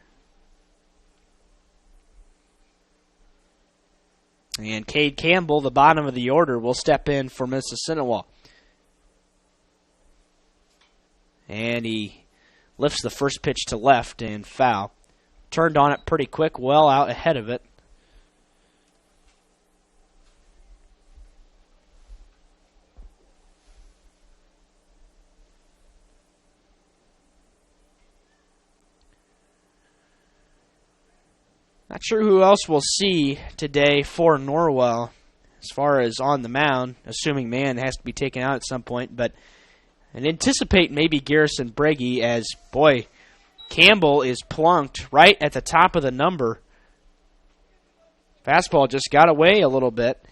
And Cade Campbell, the bottom of the order, will step in for MIssissinewa. And he lifts the first pitch to left and foul. Turned on it pretty quick, well out ahead of it. Not sure who else we'll see today for Norwell as far as on the mound, assuming Mann has to be taken out at some point. But and anticipate maybe Garrison Breggy as, boy, Campbell is plunked right at the top of the number. Fastball just got away a little bit,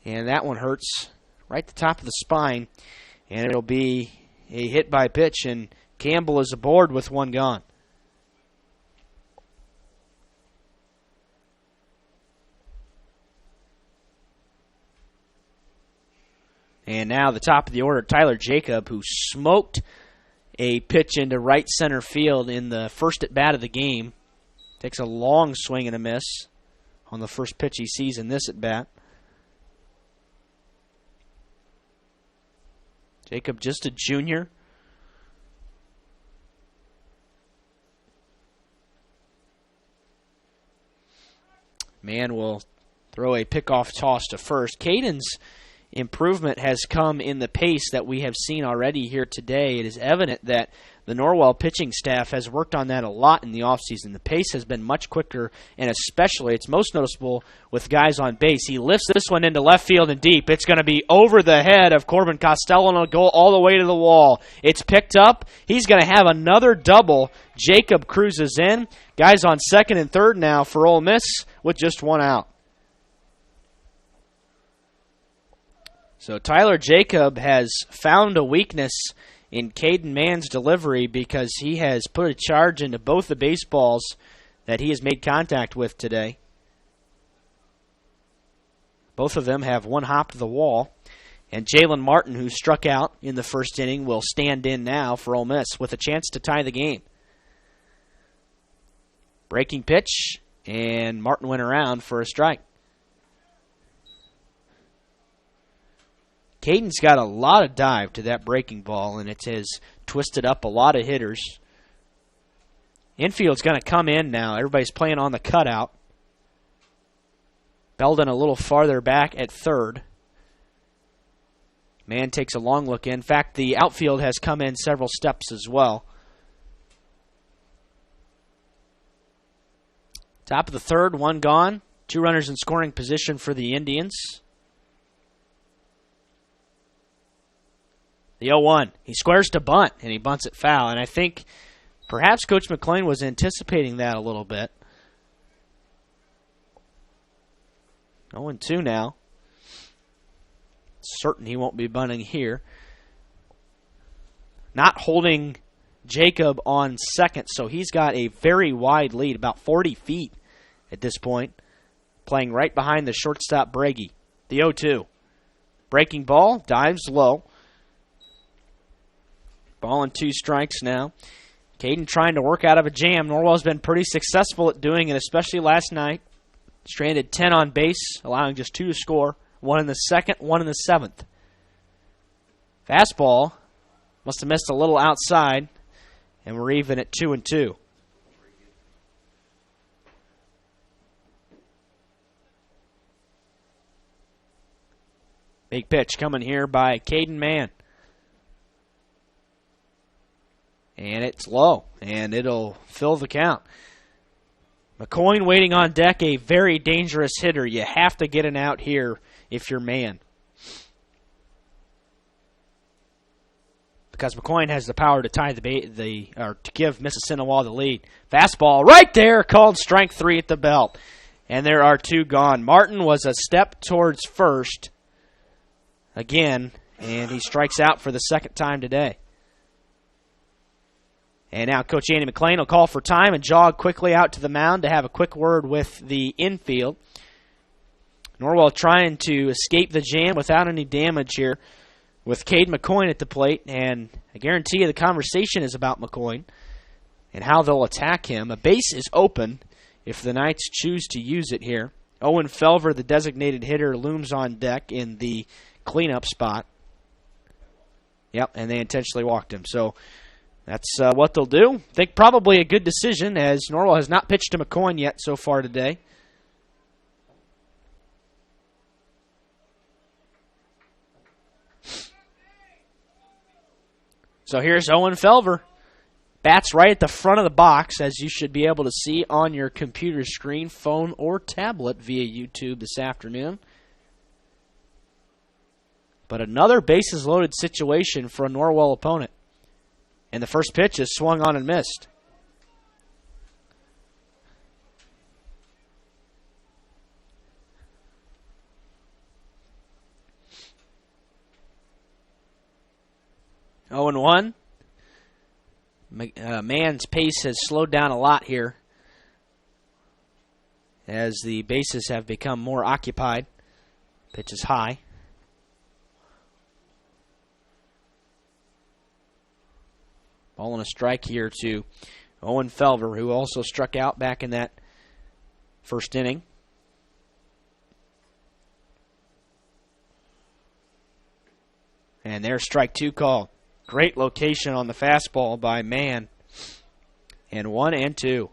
and that one hurts right at the top of the spine. And it'll be a hit by pitch, and Campbell is aboard with one gone. And now the top of the order, Tyler Jacob, who smoked a pitch into right center field in the first at-bat of the game. Takes a long swing and a miss on the first pitch he sees in this at-bat. Jacob, just a junior. Mann will throw a pickoff toss to first. Caden's improvement has come in the pace that we have seen already here today. It is evident that the Norwell pitching staff has worked on that a lot in the offseason. The pace has been much quicker, and especially it's most noticeable with guys on base. He lifts this one into left field and deep. It's going to be over the head of Corbin Costello, and it'll go all the way to the wall. It's picked up. He's going to have another double. Jacob cruises in. Guys on second and third now for Ole Miss with just one out. So Tyler Jacob has found a weakness in Caden Mann's delivery because he has put a charge into both the baseballs that he has made contact with today. Both of them have one hop to the wall. And Jalen Martin, who struck out in the first inning, will stand in now for Ole Miss with a chance to tie the game. Breaking pitch, and Martin went around for a strike. Caden's got a lot of dive to that breaking ball, and it has twisted up a lot of hitters. Infield's going to come in now. Everybody's playing on the cutout. Belden a little farther back at third. Mann takes a long look in. In fact, the outfield has come in several steps as well. Top of the third, one gone. 2 runners in scoring position for the Indians. The 0-1. He squares to bunt, and he bunts it foul. And I think perhaps Coach McClain was anticipating that a little bit. 0-2 now. Certain he won't be bunting here. Not holding Jacob on second, so he's got a very wide lead, about 40 feet at this point, playing right behind the shortstop Breggy. The 0-2. Breaking ball, dives low. Ball and 2 strikes now. Caden trying to work out of a jam. Norwell's been pretty successful at doing it, especially last night. Stranded 10 on base, allowing just 2 to score. 1 in the second, 1 in the seventh. Fastball must have missed a little outside, and we're even at 2-2. Big pitch coming here by Caden Mann. And it's low, and it'll fill the count. McCoyne waiting on deck, a very dangerous hitter. You have to get an out here if you're Mann. Because McCoyne has the power to tie or to give MIssissinewa the lead. Fastball right there, called strike 3 at the belt. And there are 2 gone. Martin was a step towards first again, and he strikes out for the second time today. And now Coach Andy McLean will call for time and jog quickly out to the mound to have a quick word with the infield. Norwell trying to escape the jam without any damage here with Cade McCoyne at the plate. And I guarantee you the conversation is about McCoyne and how they'll attack him. A base is open if the Knights choose to use it here. Owen Felver, the designated hitter, looms on deck in the cleanup spot. Yep, and they intentionally walked him. So that's what they'll do. I think probably a good decision, as Norwell has not pitched to McCoyne yet so far today. So here's Owen Felver. Bats right at the front of the box, as you should be able to see on your computer screen, phone, or tablet via YouTube this afternoon. But another bases-loaded situation for a Norwell opponent. And the first pitch is swung on and missed. Oh and 1. Mann's pace has slowed down a lot here as the bases have become more occupied. Pitch is high. Ball and a strike here to Owen Felver, who also struck out back in that first inning. And there's strike 2 call. Great location on the fastball by Mann. And 1-2.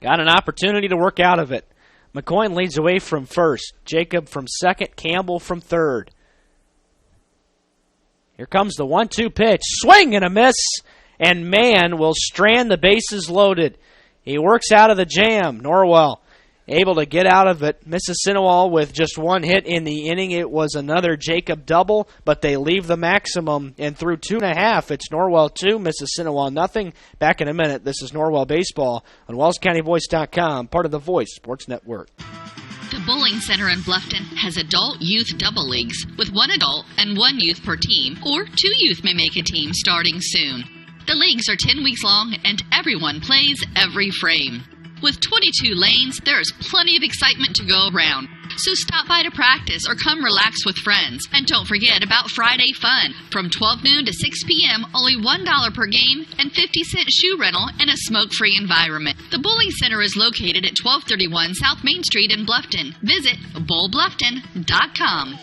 Got an opportunity to work out of it. McCoyne leads away from first. Jacob from second. Campbell from third. Here comes the 1-2 pitch. Swing and a miss. And Mann will strand the bases loaded. He works out of the jam. Norwell able to get out of it. MIssissinewa with just 1 hit in the inning. It was another Jacob double, but they leave the maximum. And through 2.5, it's Norwell 2, MIssissinewa nothing. Back in a minute. This is Norwell Baseball on WellsCountyVoice.com, part of the Voice Sports Network. The Bowling Center in Bluffton has adult youth double leagues with 1 adult and 1 youth per team, or 2 youth may make a team starting soon. The leagues are 10 weeks long and everyone plays every frame. With 22 lanes, there is plenty of excitement to go around. So stop by to practice or come relax with friends. And don't forget about Friday Fun. From 12 noon to 6 p.m., only $1 per game and 50-cent shoe rental in a smoke-free environment. The Bowling Center is located at 1231 South Main Street in Bluffton. Visit bowlbluffton.com.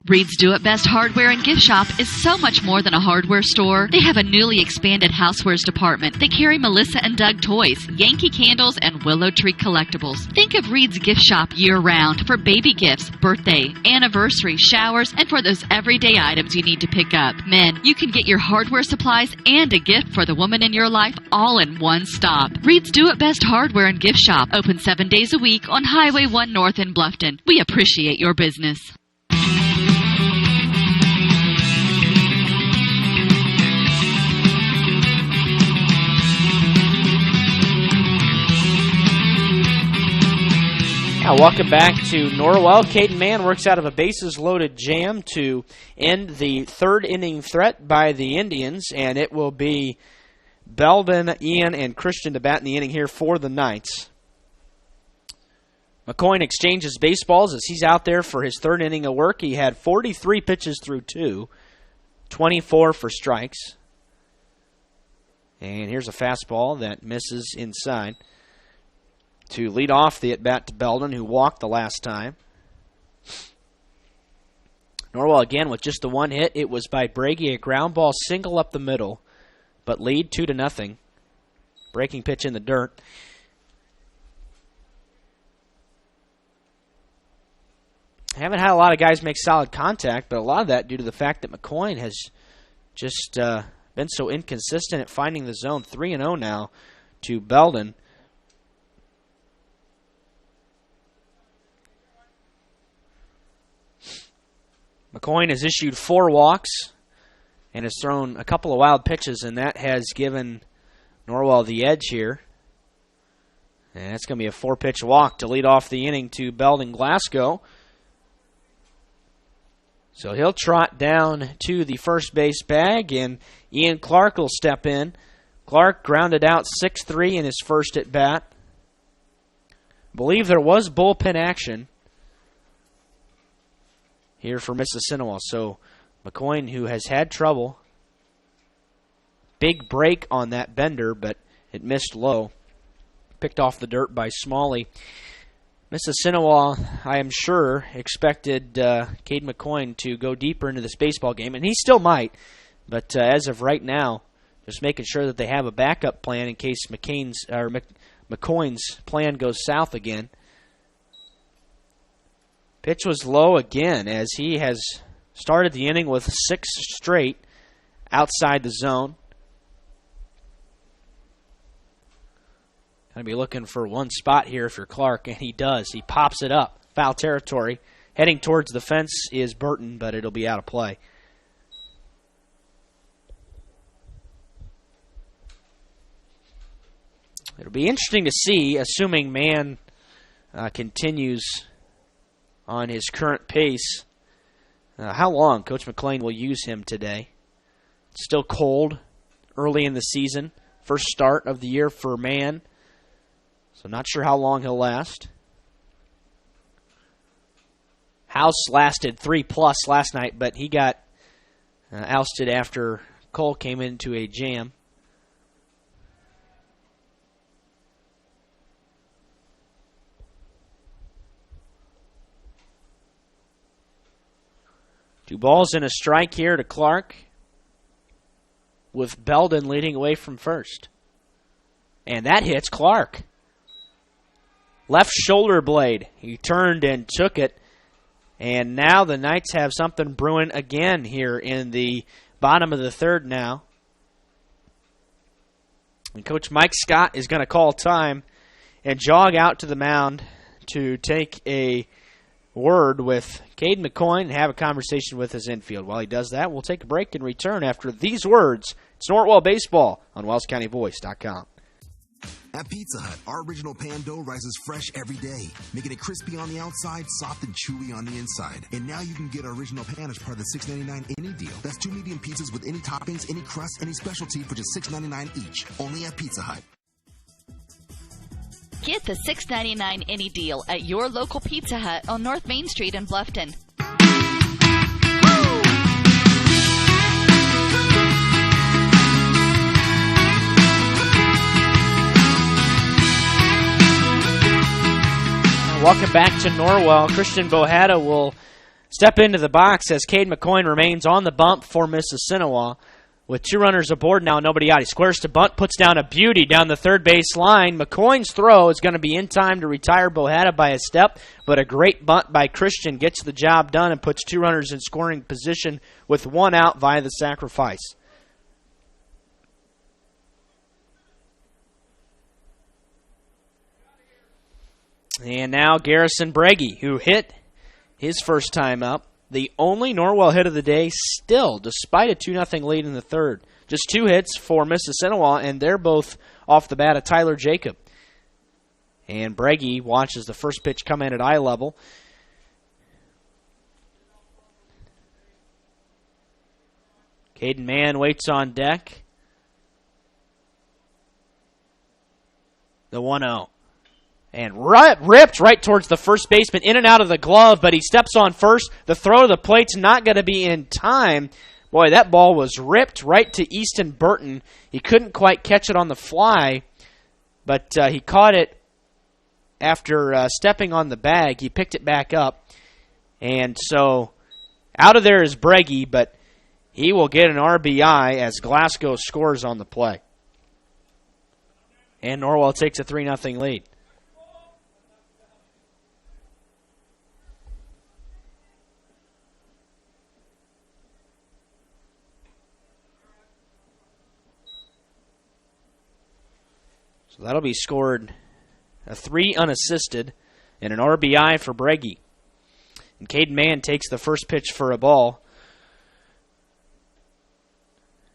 Reed's Do-It-Best Hardware and Gift Shop is so much more than a hardware store. They have a newly expanded housewares department. They carry Melissa and Doug toys, Yankee candles, and Willow Tree collectibles. Think of Reed's Gift Shop year-round for baby gifts, birthday, anniversary, showers, and for those everyday items you need to pick up. Men, you can get your hardware supplies and a gift for the woman in your life all in one stop. Reed's Do-It-Best Hardware and Gift Shop, open 7 days a week on Highway 1 North in Bluffton. We appreciate your business. Now, welcome back to Norwell. Caden Mann works out of a bases-loaded jam to end the third inning threat by the Indians, and it will be Belden, Ian, and Christian to bat in the inning here for the Knights. McCoyne exchanges baseballs as he's out there for his third inning of work. He had 43 pitches through 2, 24 for strikes. And here's a fastball that misses inside to lead off the at-bat to Belden, who walked the last time. Norwell again with just the one hit. It was by Brady, a ground ball single up the middle, but lead 2-0. Breaking pitch in the dirt. Haven't had a lot of guys make solid contact, but a lot of that due to the fact that McCoy has just been so inconsistent at finding the zone. 3-0 now to Belden. McCoy has issued 4 walks and has thrown a couple of wild pitches, and that has given Norwell the edge here. And it's going to be a 4-pitch walk to lead off the inning to Belden Glasgow. So he'll trot down to the first base bag, and Ian Clark will step in. Clark grounded out 6-3 in his first at-bat. I believe there was bullpen action here for MIssissinewa. So McCoy, who has had trouble. Big break on that bender, but it missed low. Picked off the dirt by Smalley. MIssissinewa, I am sure, expected Cade McCoy to go deeper into this baseball game, and he still might. But as of right now, just making sure that they have a backup plan in case McCoy's plan goes south again. Pitch was low again as he has started the inning with 6 straight outside the zone. Going to be looking for one spot here if you're Clark, and he does. He pops it up. Foul territory. Heading towards the fence is Burton, but it'll be out of play. It'll be interesting to see, assuming Mann continues on his current pace, how long Coach McLean will use him today. It's still cold early in the season. First start of the year for Mann. So not sure how long he'll last. House lasted 3+ last night, but he got ousted after Cole came into a jam. Two balls and a strike here to Clark, with Belden leading away from first. And that hits Clark. Left shoulder blade. He turned and took it. And now the Knights have something brewing again here in the bottom of the third now. And Coach Mike Scott is going to call time and jog out to the mound to take a word with Cade McCoy and have a conversation with his infield. While he does that, we'll take a break and return after these words. It's Norwell Baseball on WellsCountyVoice.com. At Pizza Hut, our original pan dough rises fresh every day, making it crispy on the outside, soft and chewy on the inside. And now you can get our original pan as part of the $6.99 any deal. That's 2 medium pizzas with any toppings, any crust, any specialty for just $6.99 each. Only at Pizza Hut. Get the $6.99 any deal at your local Pizza Hut on North Main Street in Bluffton. Welcome back to Norwell. Christian Bohada will step into the box as Cade McCoy remains on the bump for MIssissinewa. With 2 runners aboard now, nobody out. He squares to bunt, puts down a beauty down the third base line. McCoy's throw is going to be in time to retire Bohada by a step, but a great bunt by Christian gets the job done and puts 2 runners in scoring position with 1 out via the sacrifice. And now Garrison Breggy, who hit his first time up. The only Norwell hit of the day still, despite a 2-0 lead in the third. Just 2 hits for MIssissinewa, and they're both off the bat of Tyler Jacob. And Breggy watches the first pitch come in at eye level. Caden Mann waits on deck. The 1-0. And ripped right towards the first baseman, in and out of the glove, but he steps on first. The throw to the plate's not going to be in time. Boy, that ball was ripped right to Easton Burton. He couldn't quite catch it on the fly, but he caught it after stepping on the bag. He picked it back up. And so out of there is Breggy, but he will get an RBI as Glasgow scores on the play. And Norwell takes a 3-0 lead. So that'll be scored a 3 unassisted and an RBI for Breggy. And Caden Mann takes the first pitch for a ball.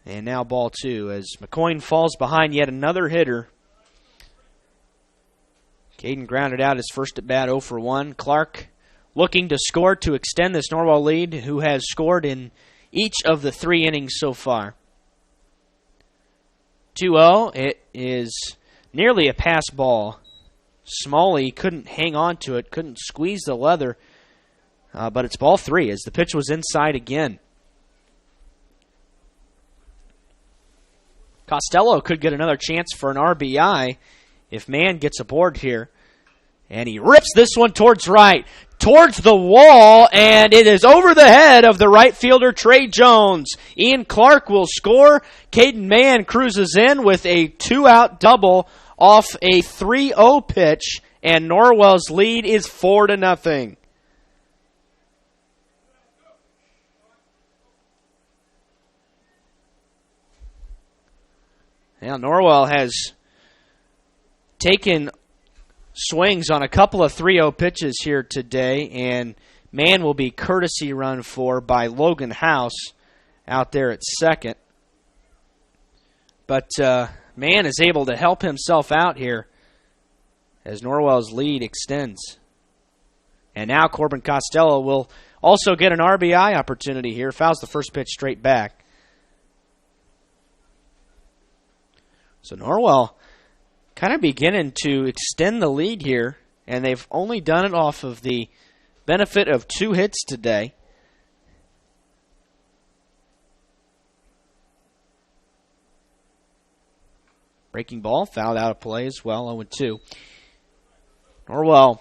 And now ball 2 as McCoyne falls behind yet another hitter. Caden grounded out his first at bat 0 for 1. Clark looking to score to extend this Norwell lead, who has scored in each of the 3 innings so far. 2-0. It is nearly a pass ball. Smalley couldn't hang on to it, couldn't squeeze the leather, but it's ball 3 as the pitch was inside again. Costello could get another chance for an RBI if Mann gets aboard here. And he rips this one towards right, towards the wall, and it is over the head of the right fielder, Trey Jones. Ian Clark will score. Caden Mann cruises in with a 2-out double off a 3-0 pitch, and Norwell's lead is 4-0. Now Norwell has taken swings on a couple of 3-0 pitches here today, and Mann will be courtesy run for by Logan House out there at second. But Mann is able to help himself out here as Norwell's lead extends. And now Corbin Costello will also get an RBI opportunity here. Fouls the first pitch straight back. So Norwell kind of beginning to extend the lead here, and they've only done it off of the benefit of 2 hits today. Breaking ball, fouled out of play as well, 0-2. Norwell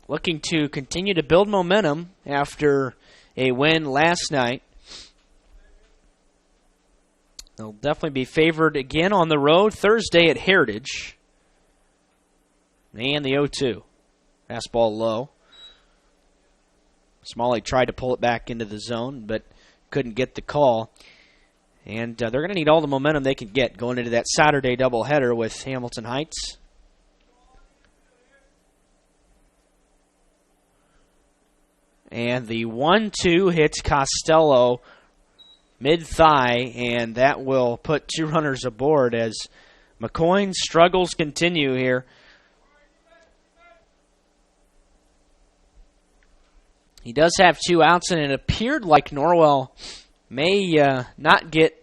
looking to continue to build momentum after a win last night. They'll definitely be favored again on the road Thursday at Heritage. And the 0-2. Fastball low. Smalley tried to pull it back into the zone, but couldn't get the call. And they're going to need all the momentum they can get going into that Saturday doubleheader with Hamilton Heights. And the 1-2 hits Costello mid-thigh, and that will put 2 runners aboard as McCoyne's struggles continue here. He does have 2 outs, and it appeared like Norwell may not get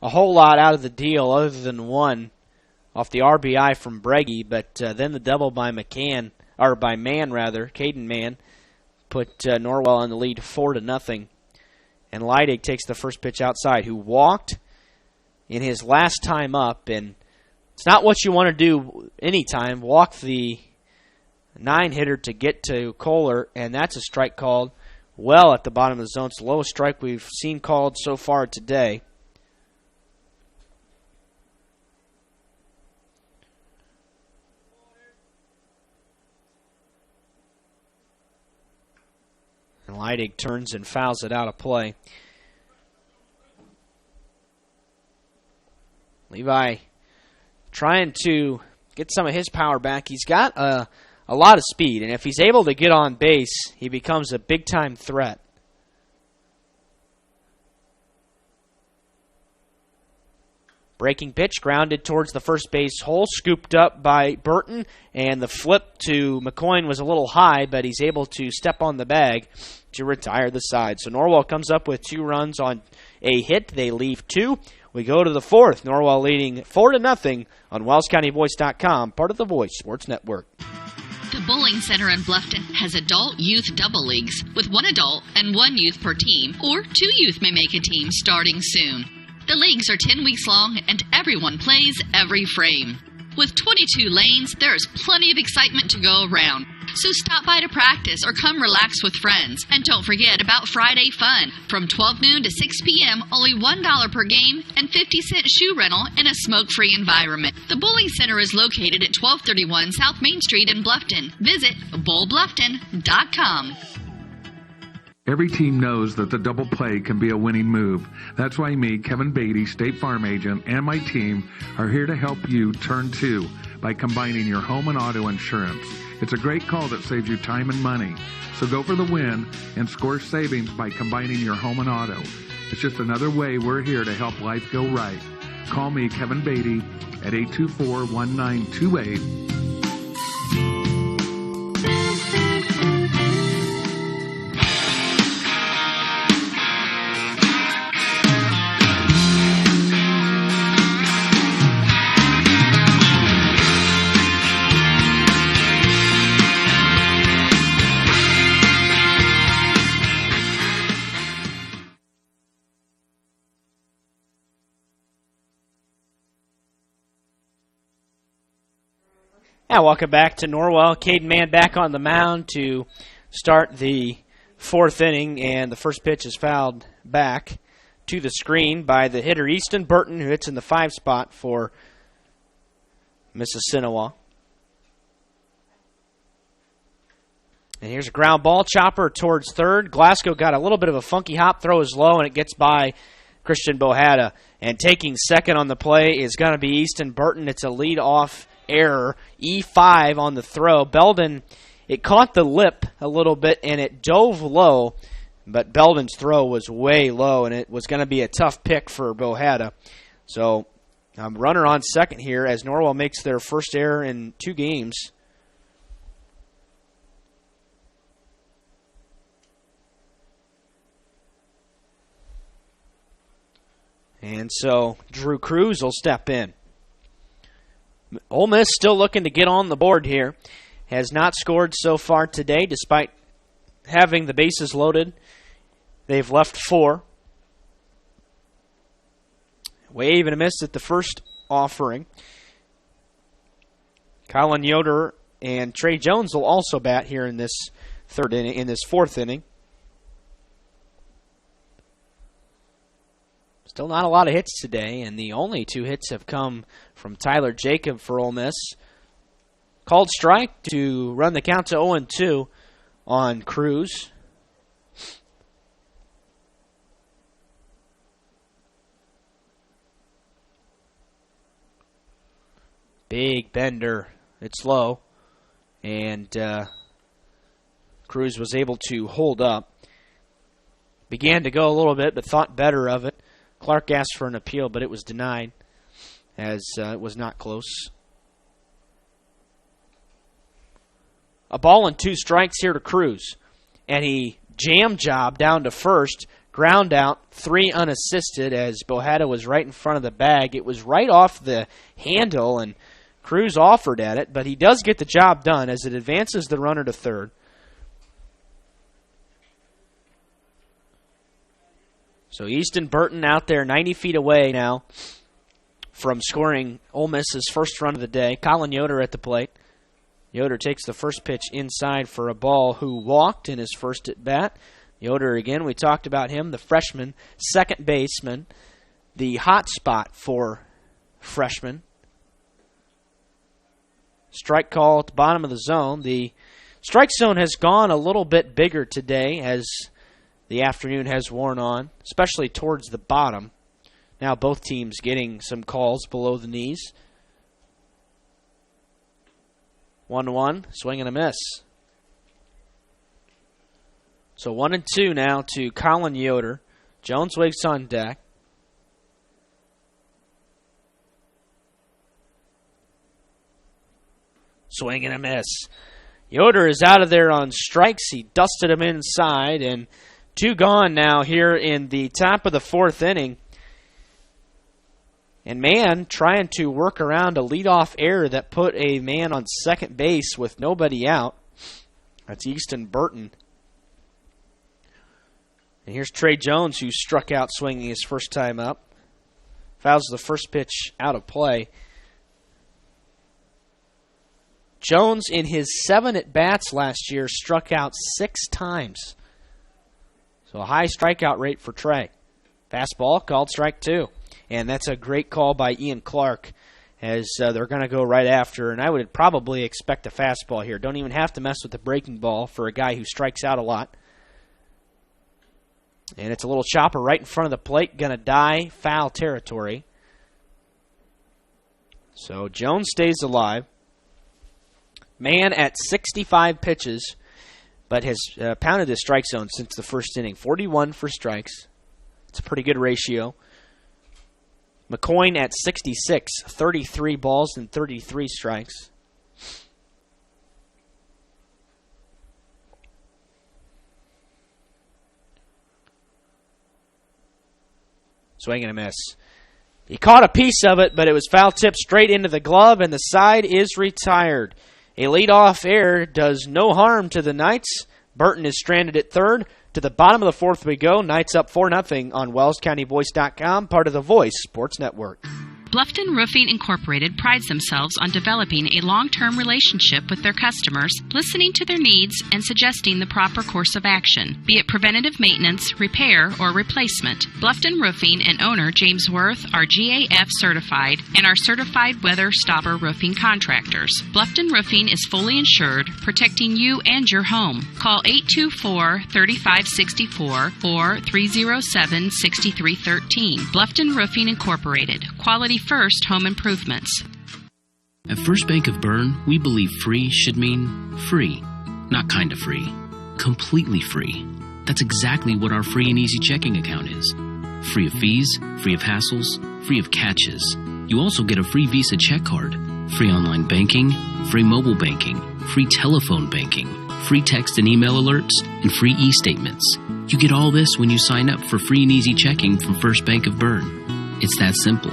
a whole lot out of the deal other than 1 off the RBI from Breggy, but then the double by Mann, Caden Mann, put Norwell in the lead 4-0. And Leidig takes the first pitch outside, who walked in his last time up. And it's not what you want to do anytime. Walk the 9-hitter to get to Kohler, and that's a strike called well at the bottom of the zone. It's the lowest strike we've seen called so far today. And Leidig turns and fouls it out of play. Levi trying to get some of his power back. He's got a lot of speed, and if he's able to get on base, he becomes a big-time threat. Breaking pitch grounded towards the first base hole, scooped up by Burton, and the flip to McCoyne was a little high, but he's able to step on the bag to retire the side. So Norwell comes up with 2 runs on a hit. They leave 2. We go to the 4th. Norwell leading 4-0 on WellsCountyVoice.com, part of the Voice Sports Network. The Bowling Center in Bluffton has adult-youth double leagues with 1 adult and 1 youth per team, or 2 youth may make a team starting soon. The leagues are 10 weeks long and everyone plays every frame. With 22 lanes, there's plenty of excitement to go around. So stop by to practice or come relax with friends. And don't forget about Friday fun. From 12 noon to 6 p.m., only $1 per game and 50-cent shoe rental in a smoke-free environment. The Bowling Center is located at 1231 South Main Street in Bluffton. Visit bowlbluffton.com. Every team knows that the double play can be a winning move. That's why me, Kevin Beatty, State Farm Agent, and my team are here to help you turn 2 by combining your home and auto insurance. It's a great call that saves you time and money. So go for the win and score savings by combining your home and auto. It's just another way we're here to help life go right. Call me, Kevin Beatty, at 824-1928. Yeah, welcome back to Norwell. Caden Mann back on the mound to start the 4th inning, and the first pitch is fouled back to the screen by the hitter Easton Burton, who hits in the 5 spot for MIssissinewa. And here's a ground ball chopper towards third. Glasgow got a little bit of a funky hop, throw is low, and it gets by Christian Bohada. And taking second on the play is going to be Easton Burton. It's a lead-off error, E5 on the throw. Belden, it caught the lip a little bit and it dove low, but Belden's throw was way low and it was going to be a tough pick for Bohada. So runner on second here as Norwell makes their first error in 2 games. And so Drew Cruz will step in. Ole Miss still looking to get on the board here. Has not scored so far today despite having the bases loaded. They've left 4. Wave and a miss at the first offering. Colin Yoder and Trey Jones will also bat here in this 4th inning. Still not a lot of hits today, and the only 2 hits have come from Tyler Jacob for Ole Miss. Called strike to run the count to 0-2 on Cruz. Big bender. It's low, and Cruz was able to hold up. Began to go a little bit, but thought better of it. Clark asked for an appeal, but it was denied, as it was not close. A ball and 2 strikes here to Cruz, and he jam job down to first, ground out, 3 unassisted as Bohada was right in front of the bag. It was right off the handle, and Cruz offered at it, but he does get the job done as it advances the runner to third. So Easton Burton out there 90 feet away now from scoring Ole Miss's first run of the day. Colin Yoder at the plate. Yoder takes the first pitch inside for a ball, who walked in his first at bat. Yoder again, we talked about him, the freshman, second baseman, the hot spot for freshmen. Strike call at the bottom of the zone. The strike zone has gone a little bit bigger today as the afternoon has worn on, especially towards the bottom. Now both teams getting some calls below the knees. 1-1, swing and a miss. So 1-2 now to Colin Yoder. Jones waits on deck. Swing and a miss. Yoder is out of there on strikes. He dusted him inside, and 2 gone now here in the top of the 4th inning. And Mann trying to work around a leadoff error that put a man on second base with nobody out. That's Easton Burton. And here's Trey Jones, who struck out swinging his first time up. Fouls the first pitch out of play. Jones, in his 7 at-bats last year, struck out 6 times. So a high strikeout rate for Trey. Fastball called strike 2. And that's a great call by Ian Clark, as they're going to go right after. And I would probably expect a fastball here. Don't even have to mess with the breaking ball for a guy who strikes out a lot. And it's a little chopper right in front of the plate. Going to die foul territory. So Jones stays alive. Mann at 65 pitches, but has pounded the strike zone since the first inning. 41 for strikes. It's a pretty good ratio. McCoyne at 66, 33 balls and 33 strikes. Swing and a miss. He caught a piece of it, but it was foul tipped straight into the glove, and the side is retired. A leadoff error does no harm to the Knights. Burton is stranded at third. To the bottom of the fourth we go. Knights up 4-0 on WellsCountyVoice.com, part of the Voice Sports Network. Bluffton Roofing Incorporated prides themselves on developing a long-term relationship with their customers, listening to their needs and suggesting the proper course of action, be it preventative maintenance, repair, or replacement. Bluffton Roofing and owner James Worth are GAF certified and are certified weather stopper roofing contractors. Bluffton Roofing is fully insured, protecting you and your home. Call 824-3564 or 307-6313. Bluffton Roofing Incorporated. Quality first home improvements. At First Bank of Bern, we believe free should mean free. Not kind of free. Completely free. That's exactly what our free and easy checking account is. Free of fees, free of hassles, free of catches. You also get a free Visa check card, free online banking, free mobile banking, free telephone banking, free text and email alerts, and free e-statements. You get all this when you sign up for free and easy checking from First Bank of Bern. It's that simple.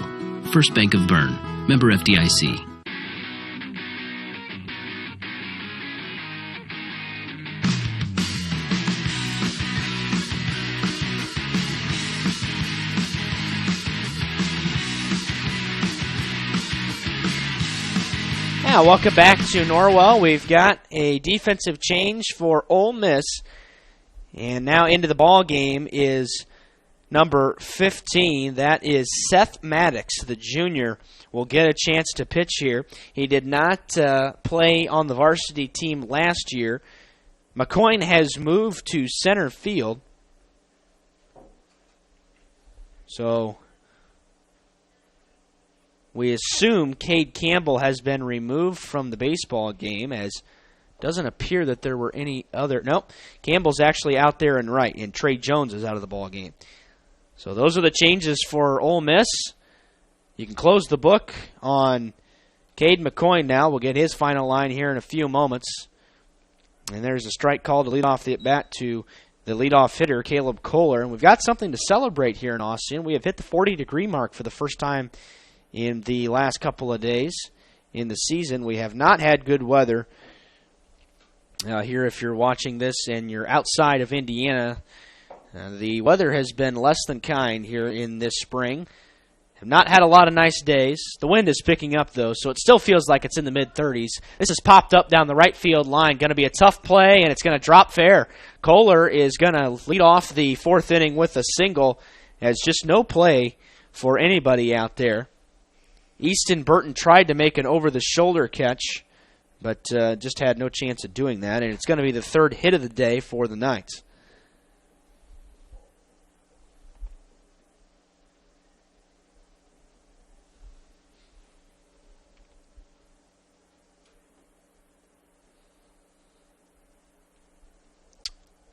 First Bank of Bern. Member FDIC. Now, welcome back to Norwell. We've got a defensive change for Ole Miss. And now into the ball game is number 15, that is Seth Maddox, the junior, will get a chance to pitch here. He did not play on the varsity team last year. McCoyne has moved to center field. So we assume Cade Campbell has been removed from the baseball game, as doesn't appear that there were any other. Nope, Campbell's actually out there and right, and Trey Jones is out of the ball game. So those are the changes for Ole Miss. You can close the book on Cade McCoyne now. We'll get his final line here in a few moments. And there's a strike call to lead off the at-bat to the leadoff hitter, Caleb Kohler. And we've got something to celebrate here in Austin. We have hit the 40-degree mark for the first time in the last couple of days in the season. We have not had good weather here if you're watching this and you're outside of Indiana. The weather has been less than kind here in this spring. Have not had a lot of nice days. The wind is picking up, though, so it still feels like it's in the mid-30s. This has popped up down the right field line. Going to be a tough play, and it's going to drop fair. Kohler is going to lead off the fourth inning with a single, as just no play for anybody out there. Easton Burton tried to make an over-the-shoulder catch, but just had no chance of doing that, and it's going to be the third hit of the day for the Knights.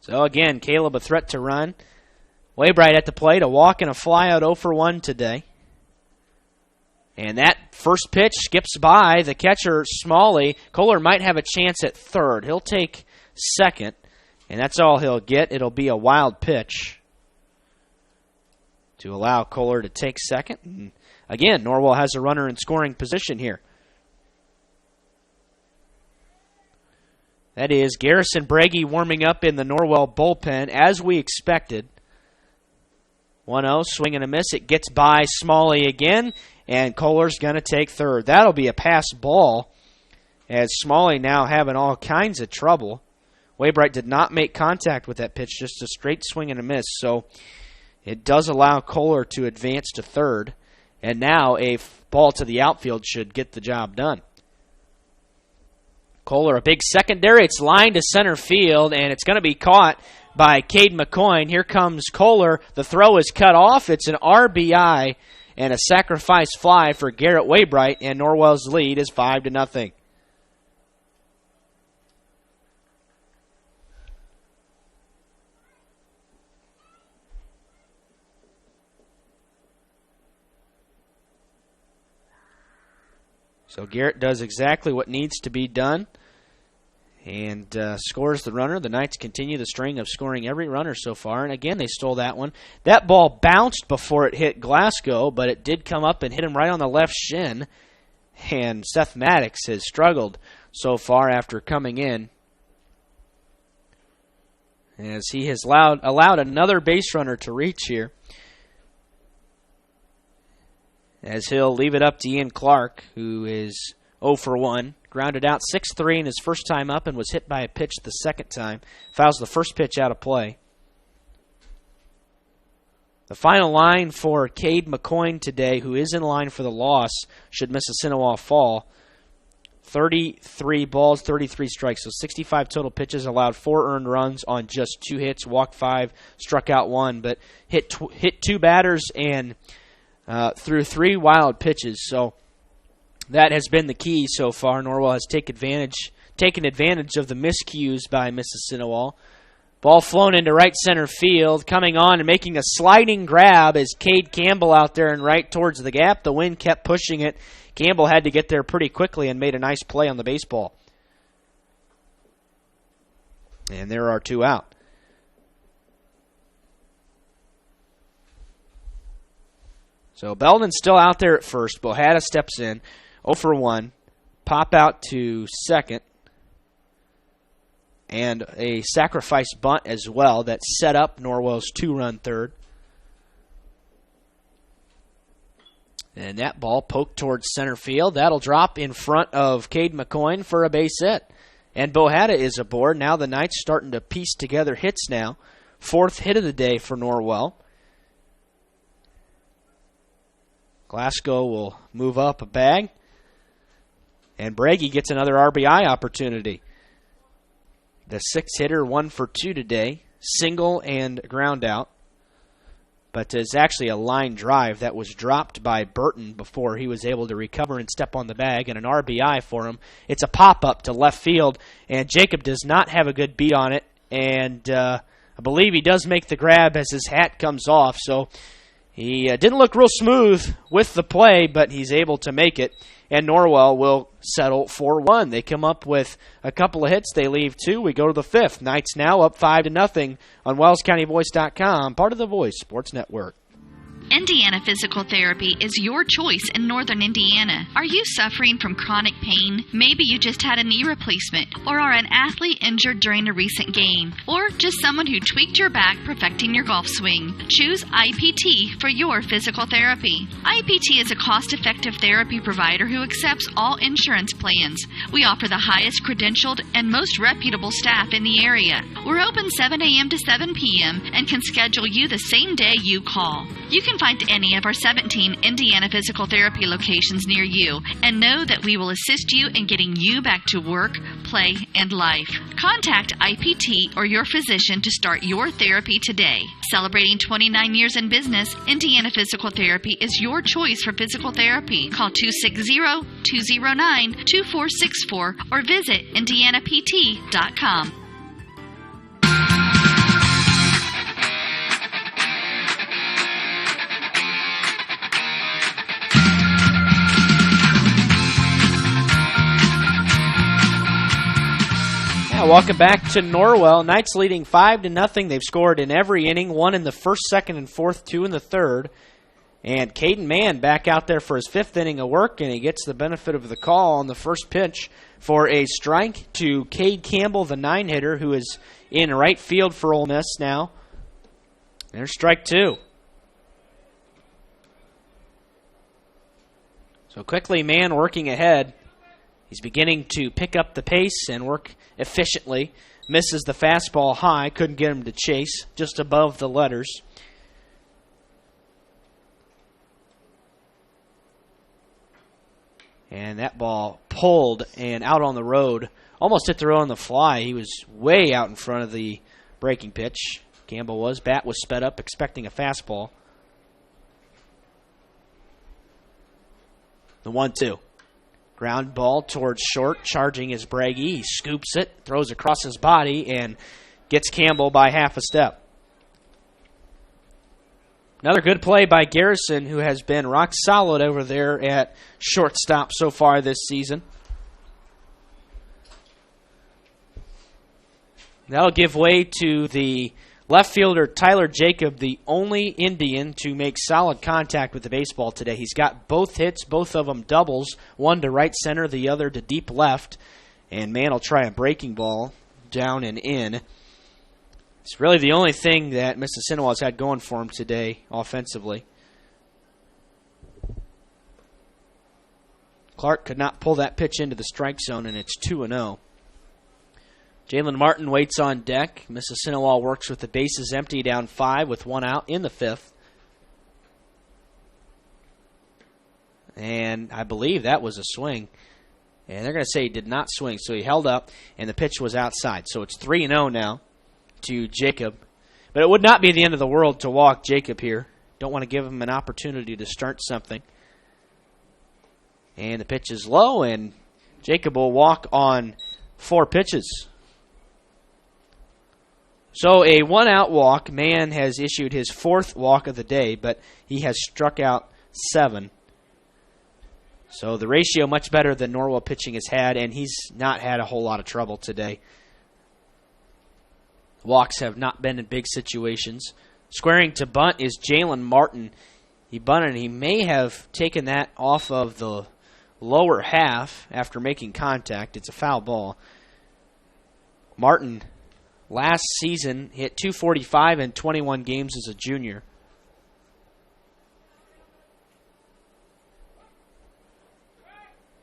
So again, Caleb a threat to run. Waybright at the plate, a walk and a fly out 0 for 1 today. And that first pitch skips by the catcher, Smalley. Kohler might have a chance at third. He'll take second, and that's all he'll get. It'll be a wild pitch to allow Kohler to take second. And again, Norwell has a runner in scoring position here. That is Garrison Braggy warming up in the Norwell bullpen, as we expected. 1-0, swing and a miss. It gets by Smalley again, and Kohler's going to take third. That'll be a pass ball, as Smalley now having all kinds of trouble. Waybright did not make contact with that pitch, just a straight swing and a miss. So it does allow Kohler to advance to third, and now a ball to the outfield should get the job done. Kohler, a big secondary. It's lined to center field, and it's going to be caught by Cade McCoy. Here comes Kohler. The throw is cut off. It's an RBI and a sacrifice fly for Garrett Waybright, and Norwell's lead is 5-0. So Garrett does exactly what needs to be done and scores the runner. The Knights continue the string of scoring every runner so far. And again, they stole that one. That ball bounced before it hit Glasgow, but it did come up and hit him right on the left shin. And Seth Maddox has struggled so far after coming in, as he has allowed another base runner to reach here, as he'll leave it up to Ian Clark, who is 0 for 1. Grounded out 6-3 in his first time up and was hit by a pitch the second time. Fouls the first pitch out of play. The final line for Cade McCoy today, who is in line for the loss, should MIssissinewa fall. 33 balls, 33 strikes, so 65 total pitches, allowed 4 earned runs on just 2 hits, walked 5, struck out 1, but hit 2 batters and threw 3 wild pitches. So that has been the key so far. Norwell has taken advantage of the miscues by MIssissinewa. Ball flown into right center field. Coming on and making a sliding grab is Cade Campbell out there and right towards the gap. The wind kept pushing it. Campbell had to get there pretty quickly and made a nice play on the baseball. And there are 2 out. So Belden's still out there at first. Bohada steps in. 0 for 1. Pop out to second. And a sacrifice bunt as well that set up Norwell's 2-run third. And that ball poked towards center field. That'll drop in front of Cade McCoy for a base hit. And Bohada is aboard. Now the Knights starting to piece together hits now. 4th hit of the day for Norwell. Glasgow will move up a bag. And Braggy gets another RBI opportunity. The 6th hitter, 1 for 2 today. Single and ground out. But it's actually a line drive that was dropped by Burton before he was able to recover and step on the bag, and an RBI for him. It's a pop-up to left field, and Jacob does not have a good beat on it. And I believe he does make the grab as his hat comes off. So he didn't look real smooth with the play, but he's able to make it. And Norwell will settle 4-1. They come up with a couple of hits. They leave 2. We go to the 5th. Knights now up 5-0 on WellsCountyVoice.com, part of the Voice Sports Network. Indiana Physical Therapy is your choice in northern Indiana. Are you suffering from chronic pain? Maybe you just had a knee replacement, or are an athlete injured during a recent game, or just someone who tweaked your back perfecting your golf swing. Choose IPT for your physical therapy. IPT is a cost-effective therapy provider who accepts all insurance plans. We offer the highest credentialed and most reputable staff in the area. We're open 7 a.m. to 7 p.m. and can schedule you the same day you call. You can find any of our 17 Indiana Physical Therapy locations near you and know that we will assist you in getting you back to work, play, and life. Contact IPT or your physician to start your therapy today. Celebrating 29 years in business, Indiana Physical Therapy is your choice for physical therapy. Call 260-209-2464 or visit indianapt.com. welcome back to Norwell. Knights leading 5-0. They've scored in every inning, one in the first, second, and fourth, two in the third. And Caden Mann back out there for his fifth inning of work, and he gets the benefit of the call on the first pitch for a strike to Cade Campbell, the 9-hitter, who is in right field for Ole Miss now. There's strike two. So quickly, Mann working ahead. He's beginning to pick up the pace and work efficiently. Misses the fastball high. Couldn't get him to chase. Just above the letters. And that ball pulled and out on the road. Almost hit the road on the fly. He was way out in front of the breaking pitch. Campbell was. Bat was sped up, expecting a fastball. The 1-2. Ground ball towards short, charging is Braggy. He scoops it, throws across his body, and gets Campbell by half a step. Another good play by Garrison, who has been rock solid over there at shortstop so far this season. That'll give way to the left fielder, Tyler Jacob, the only Indian to make solid contact with the baseball today. He's got both hits, both of them doubles, one to right center, the other to deep left. And Mann will try a breaking ball down and in. It's really the only thing that MIssissinewa's had going for him today offensively. Clark could not pull that pitch into the strike zone, and it's 2-0. Jalen Martin waits on deck. MIssissinewa works with the bases empty, down 5 with 1 out in the 5th. And I believe that was a swing. And they're going to say he did not swing, so he held up, and the pitch was outside. So it's 3-0 now to Jacob. But it would not be the end of the world to walk Jacob here. Don't want to give him an opportunity to start something. And the pitch is low, and Jacob will walk on 4 pitches. So a 1-out walk. Mann has issued his 4th walk of the day, but he has struck out 7. So the ratio much better than Norwell pitching has had, and he's not had a whole lot of trouble today. Walks have not been in big situations. Squaring to bunt is Jalen Martin. He bunted, and he may have taken that off of the lower half after making contact. It's a foul ball. Martin last season hit .245 in 21 games as a junior.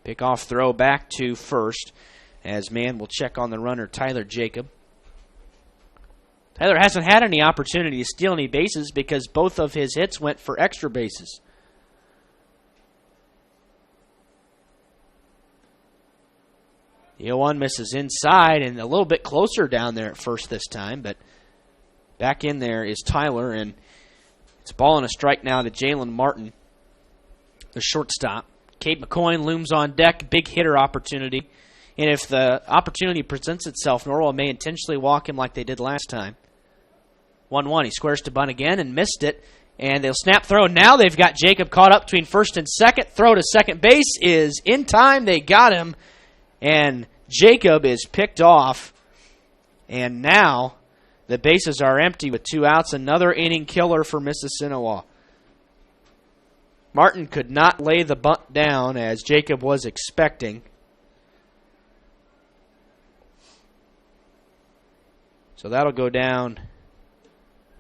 Pickoff throw back to first as Mann will check on the runner, Tyler Jacob. Tyler hasn't had any opportunity to steal any bases because both of his hits went for extra bases. The 0-1 misses inside and a little bit closer down there at first this time, but back in there is Tyler, and it's a ball and a strike now to Jalen Martin, the shortstop. Cade McCoy looms on deck, big hitter opportunity, and if the opportunity presents itself, Norwell may intentionally walk him like they did last time. 1-1, he squares to bunt again and missed it, and they'll snap throw. Now they've got Jacob caught up between first and second. Throw to second base is in time. They got him. And Jacob is picked off, and now the bases are empty with 2 outs. Another inning killer for MIssissinewa. Martin could not lay the bunt down as Jacob was expecting. So that'll go down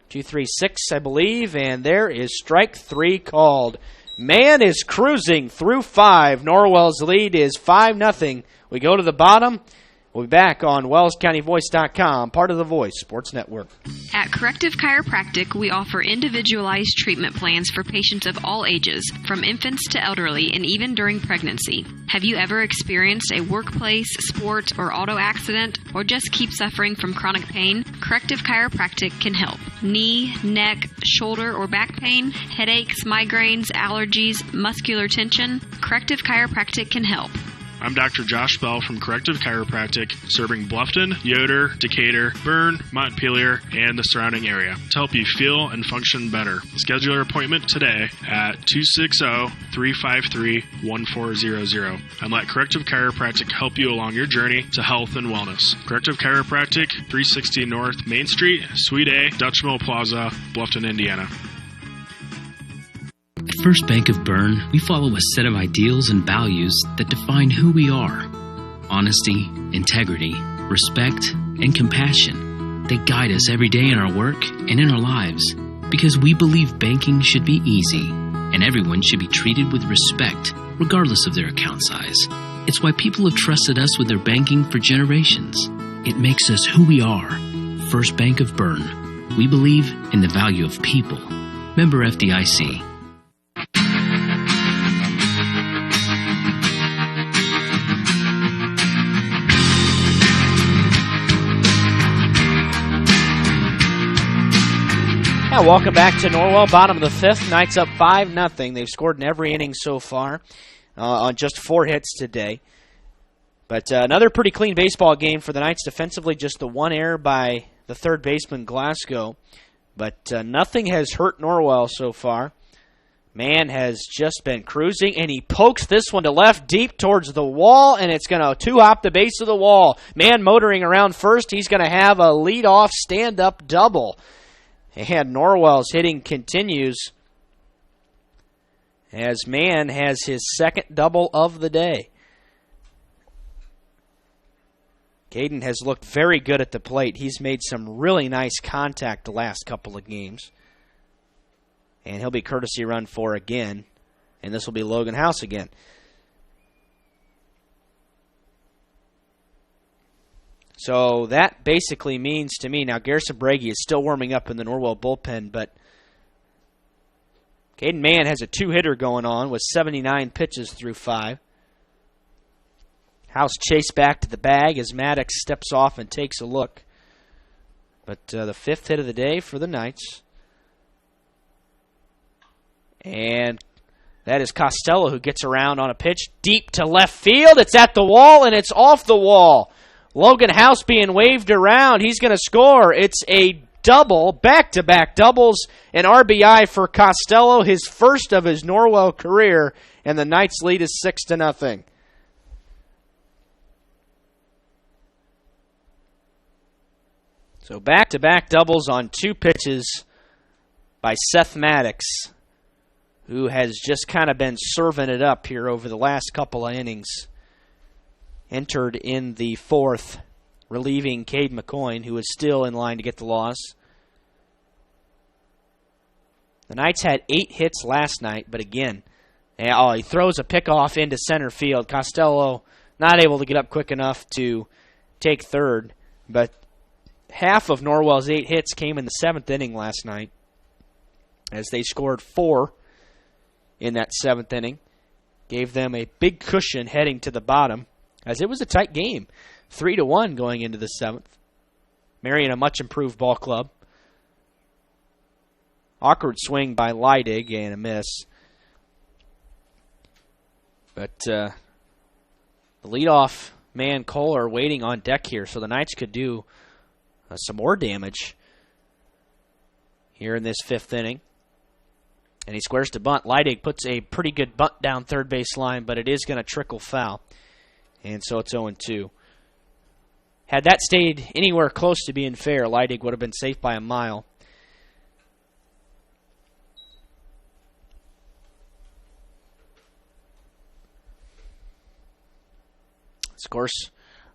2-3-6, I believe, and there is strike 3 called. Mann is cruising through 5. Norwell's lead is 5-0. We go to the bottom. We'll be back on WellsCountyVoice.com, part of the Voice Sports Network. At Corrective Chiropractic, we offer individualized treatment plans for patients of all ages, from infants to elderly, and even during pregnancy. Have you ever experienced a workplace, sport, or auto accident, or just keep suffering from chronic pain? Corrective Chiropractic can help. Knee, neck, shoulder, or back pain, headaches, migraines, allergies, muscular tension? Corrective Chiropractic can help. I'm Dr. Josh Bell from Corrective Chiropractic, serving Bluffton, Yoder, Decatur, Bern, Montpelier, and the surrounding area to help you feel and function better. Schedule your appointment today at 260-353-1400 and let Corrective Chiropractic help you along your journey to health and wellness. Corrective Chiropractic, 360 North Main Street, Suite A, Dutch Mill Plaza, Bluffton, Indiana. At First Bank of Bern, we follow a set of ideals and values that define who we are. Honesty, integrity, respect, and compassion. They guide us every day in our work and in our lives because we believe banking should be easy and everyone should be treated with respect regardless of their account size. It's why people have trusted us with their banking for generations. It makes us who we are. First Bank of Bern. We believe in the value of people. Member FDIC. Yeah, welcome back to Norwell, bottom of the fifth. Knights up 5-0. They've scored in every inning so far on just 4 hits today. But another pretty clean baseball game for the Knights defensively, just the one error by the third baseman, Glasgow. But nothing has hurt Norwell so far. Man has just been cruising, and he pokes this one to left deep towards the wall, and it's going to two-hop the base of the wall. Man motoring around first. He's going to have a leadoff stand-up double. And Norwell's hitting continues as Mann has his second double of the day. Caden has looked very good at the plate. He's made some really nice contact the last couple of games. And he'll be courtesy run for again. And this will be Logan House again. So that basically means to me, now Garrison Bragi is still warming up in the Norwell bullpen, but Caden Mann has a 2-hitter going on with 79 pitches through 5. House chased back to the bag as Maddox steps off and takes a look. But the 5th hit of the day for the Knights. And that is Costello who gets around on a pitch deep to left field. It's at the wall and it's off the wall. Logan House being waved around. He's going to score. It's a double, back-to-back doubles, an RBI for Costello, his first of his Norwell career, and the Knights lead is 6-0. So back-to-back doubles on 2 pitches by Seth Maddox, who has just kind of been serving it up here over the last couple of innings. Entered in the 4th, relieving Cade McCoyne, who is still in line to get the loss. The Knights had 8 hits last night, but again, he throws a pickoff into center field. Costello not able to get up quick enough to take third, but half of Norwell's 8 hits came in the 7th inning last night, as they scored 4 in that 7th inning. Gave them a big cushion heading to the bottom, as it was a tight game, 3-1 going into the 7th. Marion, a much-improved ball club. Awkward swing by Leidig and a miss. But the leadoff man, Kohler, waiting on deck here, so the Knights could do some more damage here in this 5th inning. And he squares to bunt. Leidig puts a pretty good bunt down third base line, but it is going to trickle foul. And so it's 0-2. Had that stayed anywhere close to being fair, Leidig would have been safe by a mile. Of course,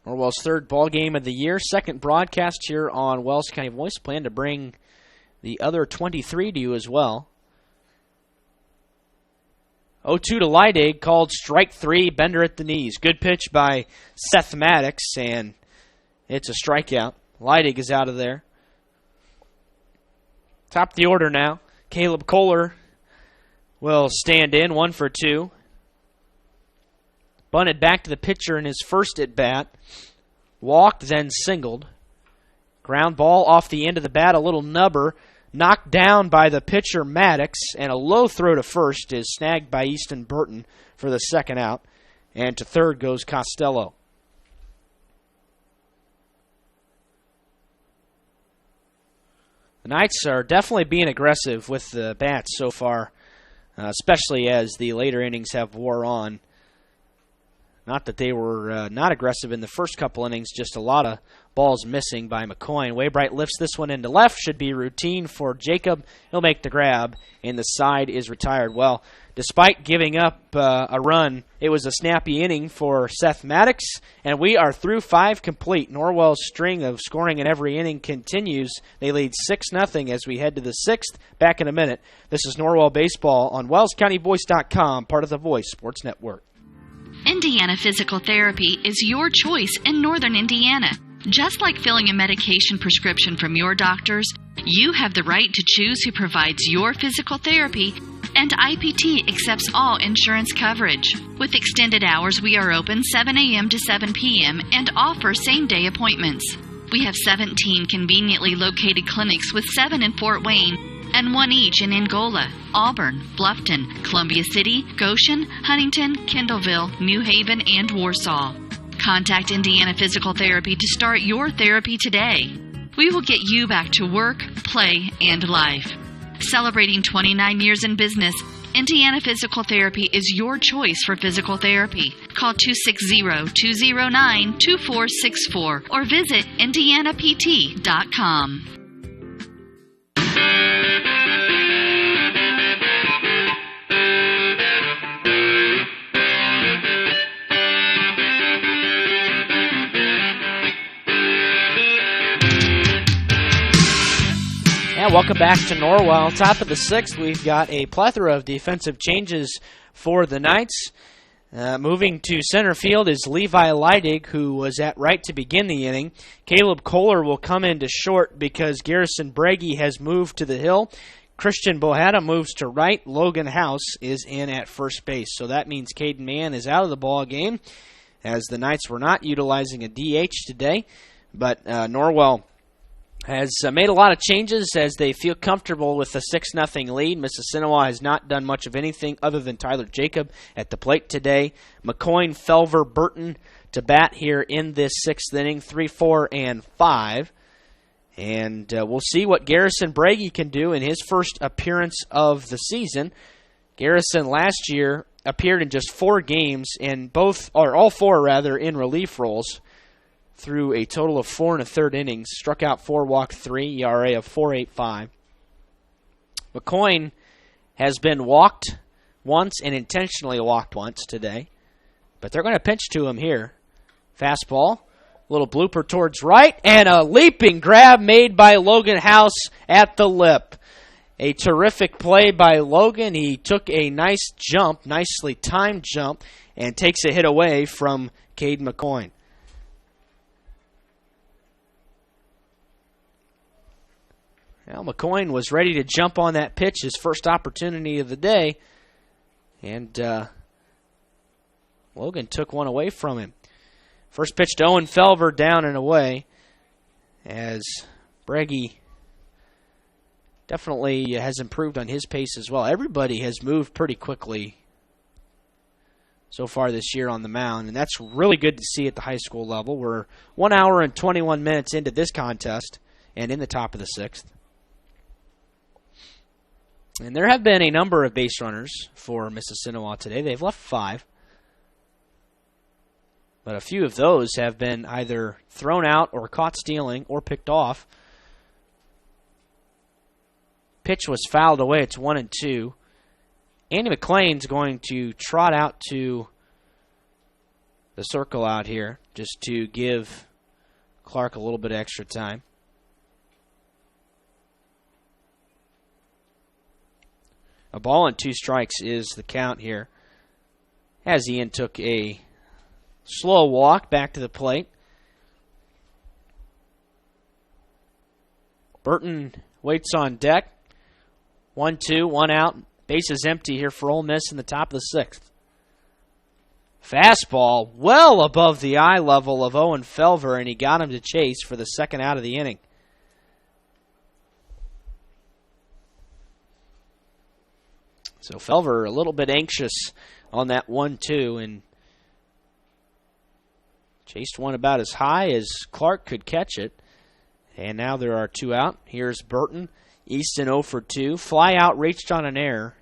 Norwell's 3rd ball game of the year. 2nd broadcast here on Wells County Voice. Plan to bring the other 23 to you as well. 0-2 to Leidig, called strike 3, Bender at the knees. Good pitch by Seth Maddox, and it's a strikeout. Leidig is out of there. Top of the order now. Caleb Kohler will stand in, 1 for 2. Bunted back to the pitcher in his first at-bat. Walked, then singled. Ground ball off the end of the bat, a little nubber. Knocked down by the pitcher Maddox, and a low throw to first is snagged by Easton Burton for the 2nd out. and to third goes Costello. The Knights are definitely being aggressive with the bats so far, especially as the later innings have wore on. Not that they were not aggressive in the first couple innings, just a lot of balls missing by McCoy. Waybright lifts this one into left. Should be routine for Jacob. He'll make the grab, and the side is retired. Well, despite giving up a run, it was a snappy inning for Seth Maddox, and we are through 5 complete. Norwell's string of scoring in every inning continues. They lead 6-0 as we head to the 6th. Back in a minute. This is Norwell Baseball on WellsCountyVoice.com, part of the Voice Sports Network. Indiana Physical Therapy is your choice in Northern Indiana. Just like filling a medication prescription from your doctors, you have the right to choose who provides your physical therapy, and IPT accepts all insurance coverage. With extended hours, we are open 7 a.m. to 7 p.m. and offer same-day appointments. We have 17 conveniently located clinics with 7 in Fort Wayne and 1 each in Angola, Auburn, Bluffton, Columbia City, Goshen, Huntington, Kendallville, New Haven, and Warsaw. Contact Indiana Physical Therapy to start your therapy today. We will get you back to work, play, and life. Celebrating 29 years in business, Indiana Physical Therapy is your choice for physical therapy. Call 260-209-2464 or visit indianapt.com. Welcome back to Norwell. Top of the 6th, we've got a plethora of defensive changes for the Knights. Moving to center field is Levi Leidig, who was at right to begin the inning. Caleb Kohler will come into short because Garrison Bragi has moved to the hill. Christian Bohada moves to right. Logan House is in at first base. So that means Caden Mann is out of the ball game, as the Knights were not utilizing a DH today. But Norwell has made a lot of changes as they feel comfortable with the 6-0 lead. MIssissinewa has not done much of anything other than Tyler Jacob at the plate today. McCoy, Felver, Burton to bat here in this 6th inning, 3, 4, and 5. And we'll see what Garrison Bragi can do in his first appearance of the season. Garrison last year appeared in just 4 games, and all four in relief roles, through a total of 4 1/3 innings, struck out 4, walked 3, ERA of 4.85. McCoy has been walked once and intentionally walked once today, but they're going to pitch to him here. Fastball, little blooper towards right, and a leaping grab made by Logan House at the lip. A terrific play by Logan. He took a nice jump, nicely timed jump, and takes a hit away from Cade McCoy. Well, McCoy was ready to jump on that pitch, his first opportunity of the day, and Logan took one away from him. First pitch to Owen Felver, down and away, as Bragi definitely has improved on his pace as well. Everybody has moved pretty quickly so far this year on the mound, and that's really good to see at the high school level. We're 1 hour and 21 minutes into this contest and in the top of the 6th. And there have been a number of base runners for MIssissinewa today. They've left 5. But a few of those have been either thrown out or caught stealing or picked off. Pitch was fouled away. It's 1-2. Andy McLean's going to trot out to the circle out here just to give Clark a little bit of extra time. A ball and 2 strikes is the count here, as Ian took a slow walk back to the plate. Burton waits on deck. 1-2, 1 out. Bases empty here for Ole Miss in the top of the 6th. Fastball well above the eye level of Owen Felver, and he got him to chase for the 2nd out of the inning. So Felver a little bit anxious on that 1-2, and Chased one about as high as Clark could catch it. And now there are 2 out. Here's Burton. Easton 0 for 2. Fly out, reached on an error.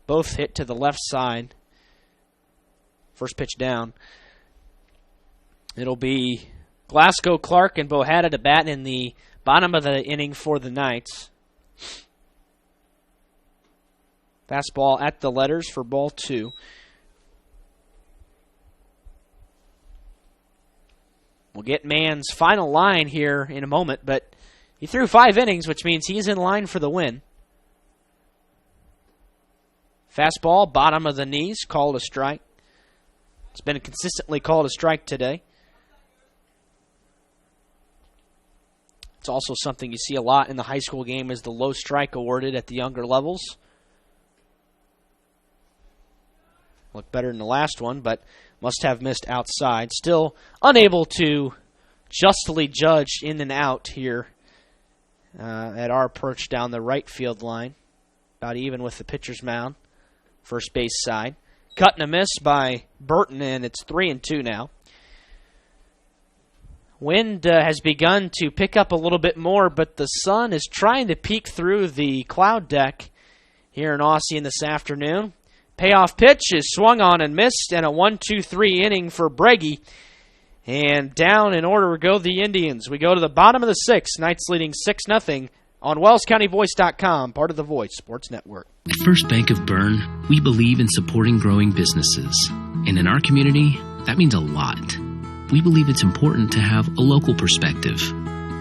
Both hit to the left side. First pitch down. It'll be Glasgow, Clark, and Bohada to bat in the bottom of the inning for the Knights. Fastball at the letters for ball 2. We'll get Mann's final line here in a moment, but he threw 5 innings, which means he's in line for the win. Fastball, bottom of the knees, called a strike. It's been consistently called a strike today. It's also something you see a lot in the high school game is the low strike awarded at the younger levels. Looked better than the last one, but must have missed outside. Still unable to justly judge in and out here at our perch down the right field line. About even with the pitcher's mound. First base side. Cut and a miss by Burton, and it's 3-2 now. Wind has begun to pick up a little bit more, but the sun is trying to peek through the cloud deck here in Ossian this afternoon. Payoff pitch is swung on and missed, and a 1-2-3 inning for Breggy. And down in order go the Indians. We go to the bottom of the 6th. Knights leading 6-0 on WellsCountyVoice.com, part of the Voice Sports Network. At First Bank of Bern, we believe in supporting growing businesses. And in our community, that means a lot. We believe it's important to have a local perspective.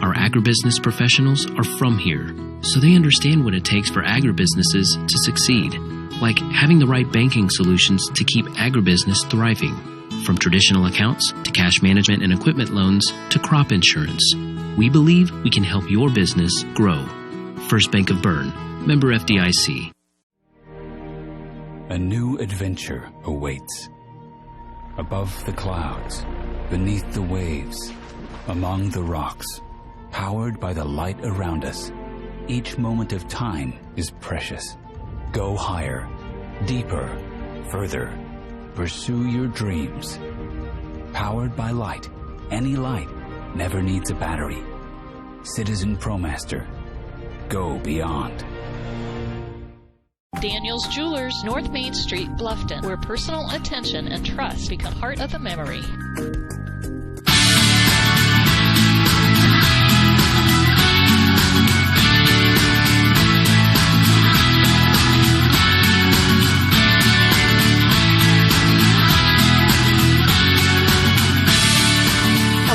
Our agribusiness professionals are from here, so they understand what it takes for agribusinesses to succeed. Like having the right banking solutions to keep agribusiness thriving. From traditional accounts to cash management and equipment loans to crop insurance. We believe we can help your business grow. First Bank of Bern, member FDIC. A new adventure awaits. Above the clouds, beneath the waves, among the rocks, powered by the light around us. Each moment of time is precious. Go higher, deeper, further. Pursue your dreams. Powered by light. Any light never needs a battery. Citizen ProMaster. Go beyond. Daniel's Jewelers, North Main Street, Bluffton, where personal attention and trust become part of the memory.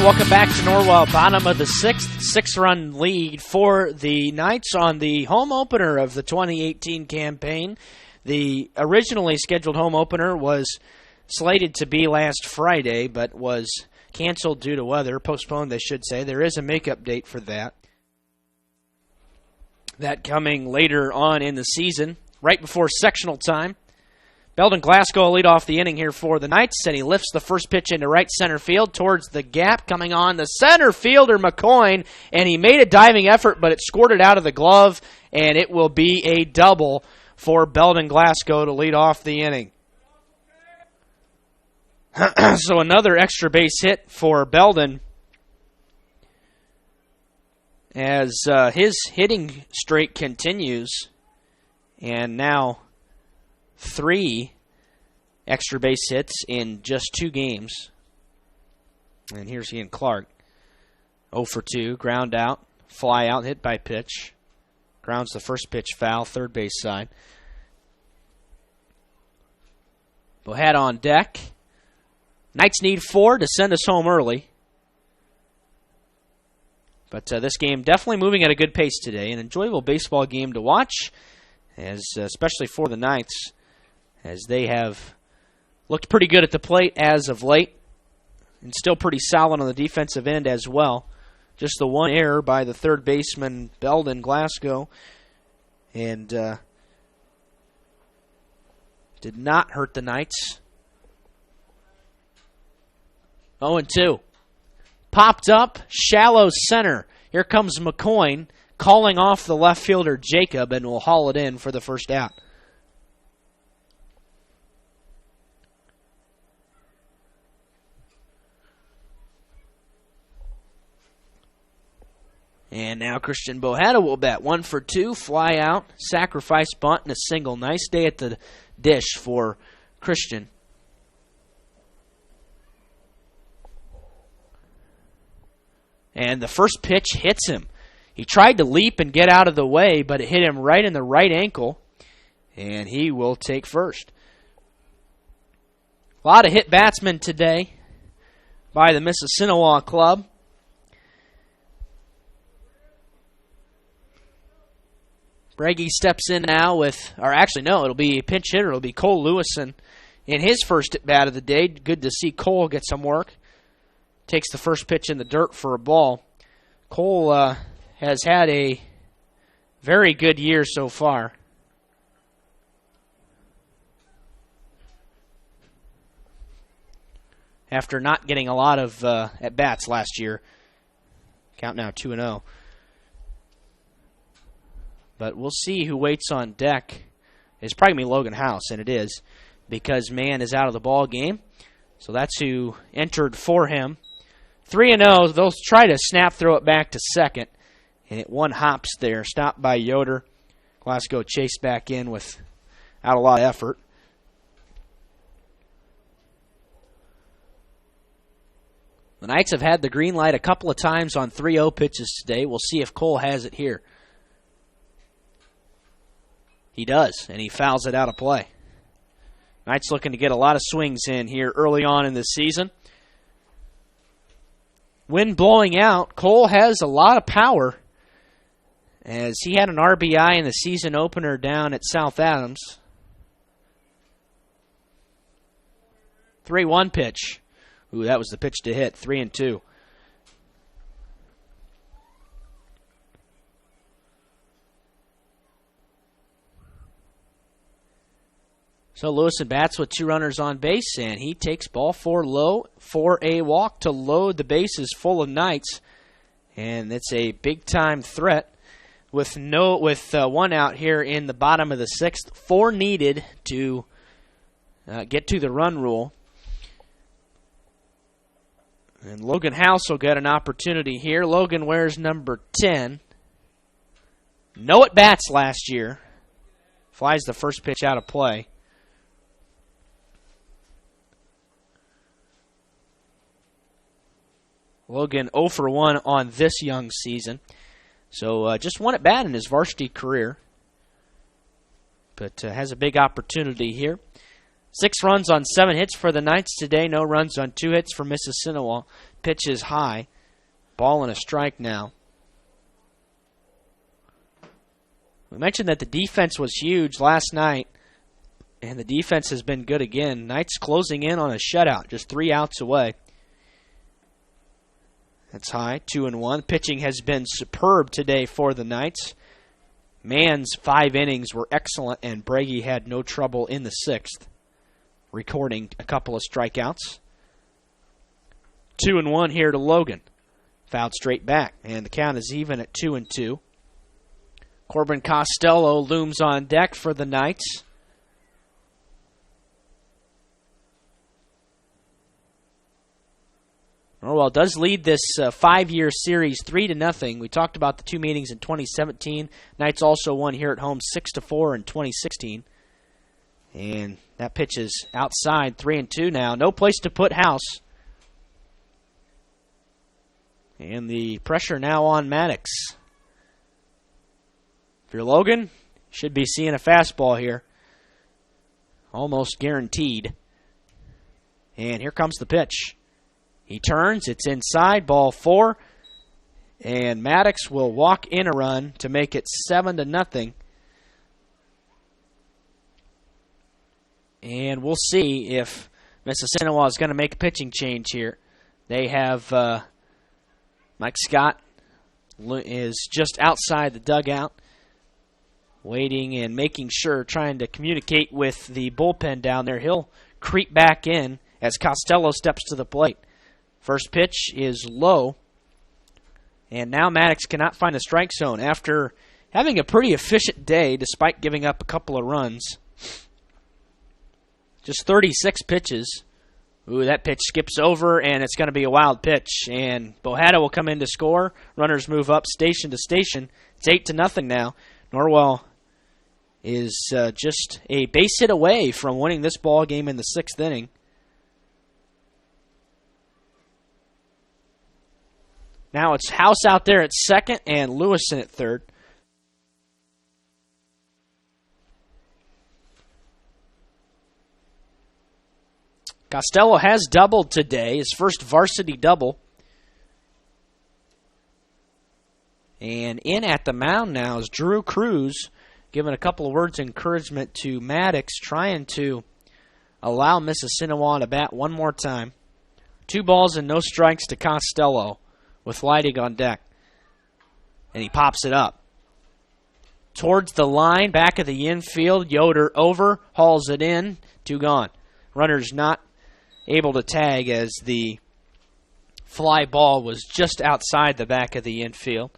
Welcome back to Norwell, bottom of the 6th, 6-run lead for the Knights on the home opener of the 2018 campaign. The originally scheduled home opener was slated to be last Friday, but was canceled due to weather, postponed, they should say. There is a makeup date for that. That coming later on in the season, right before sectional time. Belden Glasgow will lead off the inning here for the Knights, and he lifts the first pitch into right center field towards the gap. Coming on, the center fielder, McCoyne, and he made a diving effort, but it scored it out of the glove, and it will be a double for Belden Glasgow to lead off the inning. So another extra base hit for Belden as his hitting streak continues, and now 3 extra base hits in just 2 games. And here's Ian Clark. 0 for 2, ground out, fly out, hit by pitch. Grounds the first pitch foul, third base side. Bohada on deck. Knights need 4 to send us home early. But this game definitely moving at a good pace today. An enjoyable baseball game to watch, as especially for the Knights, as they have looked pretty good at the plate as of late, and still pretty solid on the defensive end as well. Just the one error by the third baseman, Belden Glasgow, and did not hurt the Knights. 0-2. Popped up, shallow center. Here comes McCoyne, calling off the left fielder Jacob, and will haul it in for the first out. And now Christian Bohetta will bat 1 for 2, fly out, sacrifice bunt, and a single. Nice day at the dish for Christian. And the first pitch hits him. He tried to leap and get out of the way, but it hit him right in the right ankle, and he will take first. A lot of hit batsmen today by the MIssissinewa club. Brady steps in now it'll be a pinch hitter. It'll be Cole Lewison in his first at bat of the day. Good to see Cole get some work. Takes the first pitch in the dirt for a ball. Cole has had a very good year so far. After not getting a lot of at-bats last year. Count now 2-0. But we'll see who waits on deck. It's probably going to be Logan House, and it is, because Mann is out of the ball game. So that's who entered for him. 3-0. They'll try to snap throw it back to second. And it one hops there. Stopped by Yoder. Glasgow chased back in without a lot of effort. The Knights have had the green light a couple of times on 3-0 pitches today. We'll see if Cole has it here. He does, and he fouls it out of play. Knights looking to get a lot of swings in here early on in this season. Wind blowing out. Cole has a lot of power, as he had an RBI in the season opener down at South Adams. 3-1 pitch. Ooh, that was the pitch to hit. 3-2. So Lewison bats with 2 runners on base, and he takes ball 4 low for a walk to load the bases full of Knights. And it's a big-time threat with one out here in the bottom of the 6th. 4 needed to get to the run rule. And Logan House will get an opportunity here. Logan wears number 10. No at-bats last year. Flies the first pitch out of play. Logan 0 for 1 on this young season. So just 1 at bat in his varsity career. But has a big opportunity here. 6 runs on 7 hits for the Knights today. No runs on 2 hits for MIssissinewa. Pitch is high. Ball and a strike now. We mentioned that the defense was huge last night. And the defense has been good again. Knights closing in on a shutout. Just 3 outs away. That's high, 2-1. Pitching has been superb today for the Knights. Mann's 5 innings were excellent, and Brady had no trouble in the 6th, recording a couple of strikeouts. 2-1 here to Logan. Fouled straight back, and the count is even at 2-2. Corbin Costello looms on deck for the Knights. Norwell does lead this 5-year series 3-0. We talked about the 2 meetings in 2017. Knights also won here at home 6-4 in 2016. And that pitch is outside, 3-2 now. No place to put House. And the pressure now on Maddox. If you're Logan, should be seeing a fastball here. Almost guaranteed. And here comes the pitch. He turns, it's inside, ball 4, and Maddox will walk in a run to make it 7-0. And we'll see if MIssissinewa is going to make a pitching change here. They have Mike Scott is just outside the dugout, waiting and making sure, trying to communicate with the bullpen down there. He'll creep back in as Costello steps to the plate. First pitch is low, and now Maddox cannot find the strike zone after having a pretty efficient day despite giving up a couple of runs. Just 36 pitches, Ooh, that pitch skips over, and it's going to be a wild pitch. And Bohada will come in to score. Runners move up station to station. It's 8-0 now. Norwell is just a base hit away from winning this ball game in the 6th inning. Now it's House out there at second and Lewison at third. Costello has doubled today, his first varsity double. And in at the mound now is Drew Cruz, giving a couple of words of encouragement to Maddox, trying to allow MIssissinewa to bat one more time. 2 balls and no strikes to Costello with Leidig on deck. And he pops it up. Towards the line, back of the infield, Yoder over, hauls it in, 2 gone. Runner's not able to tag as the fly ball was just outside the back of the infield.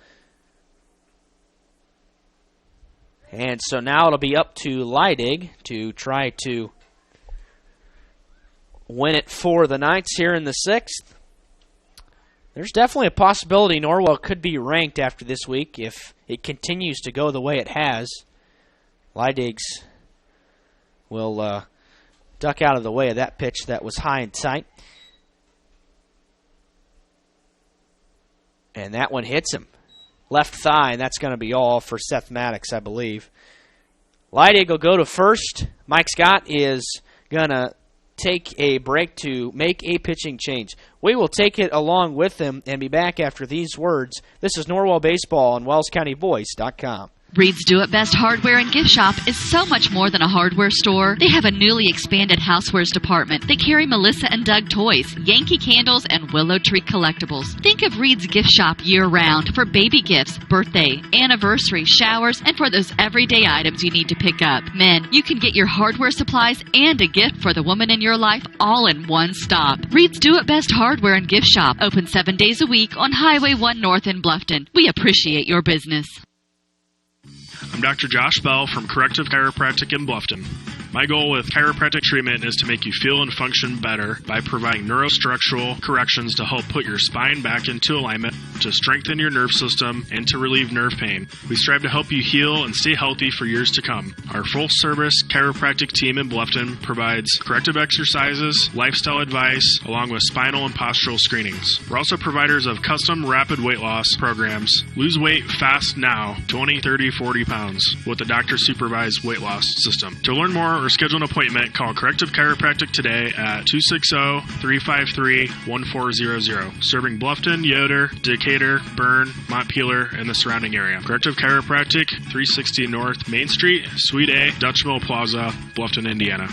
And so now it'll be up to Leidig to try to win it for the Knights here in the 6th. There's definitely a possibility Norwell could be ranked after this week if it continues to go the way it has. Leidig's will duck out of the way of that pitch that was high and tight. And that one hits him. Left thigh, and that's going to be all for Seth Maddox, I believe. Leidig will go to first. Mike Scott is going to take a break to make a pitching change. We will take it along with him and be back after these words. This is Norwell Baseball on WellsCountyVoice.com. Reed's Do It Best Hardware and Gift Shop is so much more than a hardware store. They have a newly expanded housewares department. They carry Melissa and Doug toys, Yankee candles, and Willow Tree collectibles. Think of Reed's Gift Shop year-round for baby gifts, birthday, anniversary, showers, and for those everyday items you need to pick up. Men, you can get your hardware supplies and a gift for the woman in your life all in one stop. Reed's Do It Best Hardware and Gift Shop, open 7 days a week on Highway 1 North in Bluffton. We appreciate your business. I'm Dr. Josh Bell from Corrective Chiropractic in Bluffton. My goal with chiropractic treatment is to make you feel and function better by providing neurostructural corrections to help put your spine back into alignment, to strengthen your nerve system, and to relieve nerve pain. We strive to help you heal and stay healthy for years to come. Our full-service chiropractic team in Bluffton provides corrective exercises, lifestyle advice, along with spinal and postural screenings. We're also providers of custom rapid weight loss programs. Lose weight fast now, 20, 30, 40 pounds, with a doctor-supervised weight loss system. To learn more or schedule an appointment, call Corrective Chiropractic today at 260-353-1400. Serving Bluffton, Yoder, Decatur, Bern, Montpelier, and the surrounding area. Corrective Chiropractic, 360 North Main Street, Suite A, Dutch Mill Plaza, Bluffton, Indiana.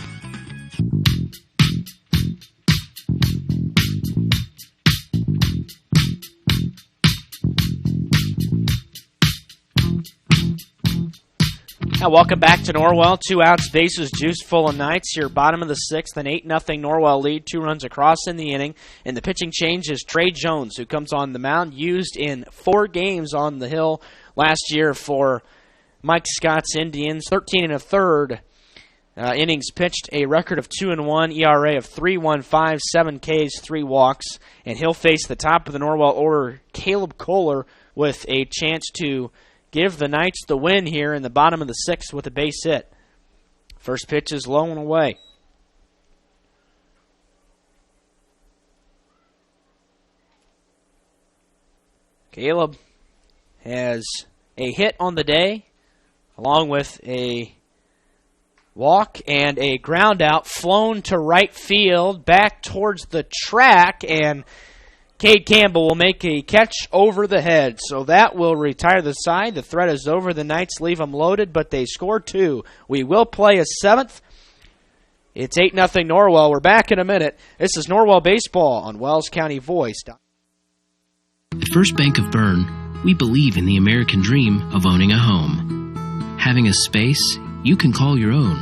Now, welcome back to Norwell. 2 outs, bases juiced full of Knights here, bottom of the 6th, an 8-0 Norwell lead, 2 runs across in the inning. And the pitching change is Trey Jones, who comes on the mound, used in 4 games on the Hill last year for Mike Scott's Indians. 13 1/3 innings pitched, a record of 2-1, ERA of 3.15, 7 Ks, 3 walks. And he'll face the top of the Norwell order, Caleb Kohler, with a chance to give the Knights the win here in the bottom of the 6th with a base hit. First pitch is low and away. Caleb has a hit on the day, along with a walk and a ground out, flown to right field, back towards the track, and Cade Campbell will make a catch over the head. So that will retire the side. The threat is over. The Knights leave them loaded, but they score 2. We will play a 7th. It's 8-0 Norwell. We're back in a minute. This is Norwell Baseball on Wells County Voice. At First Bank of Bern, we believe in the American dream of owning a home. Having a space you can call your own.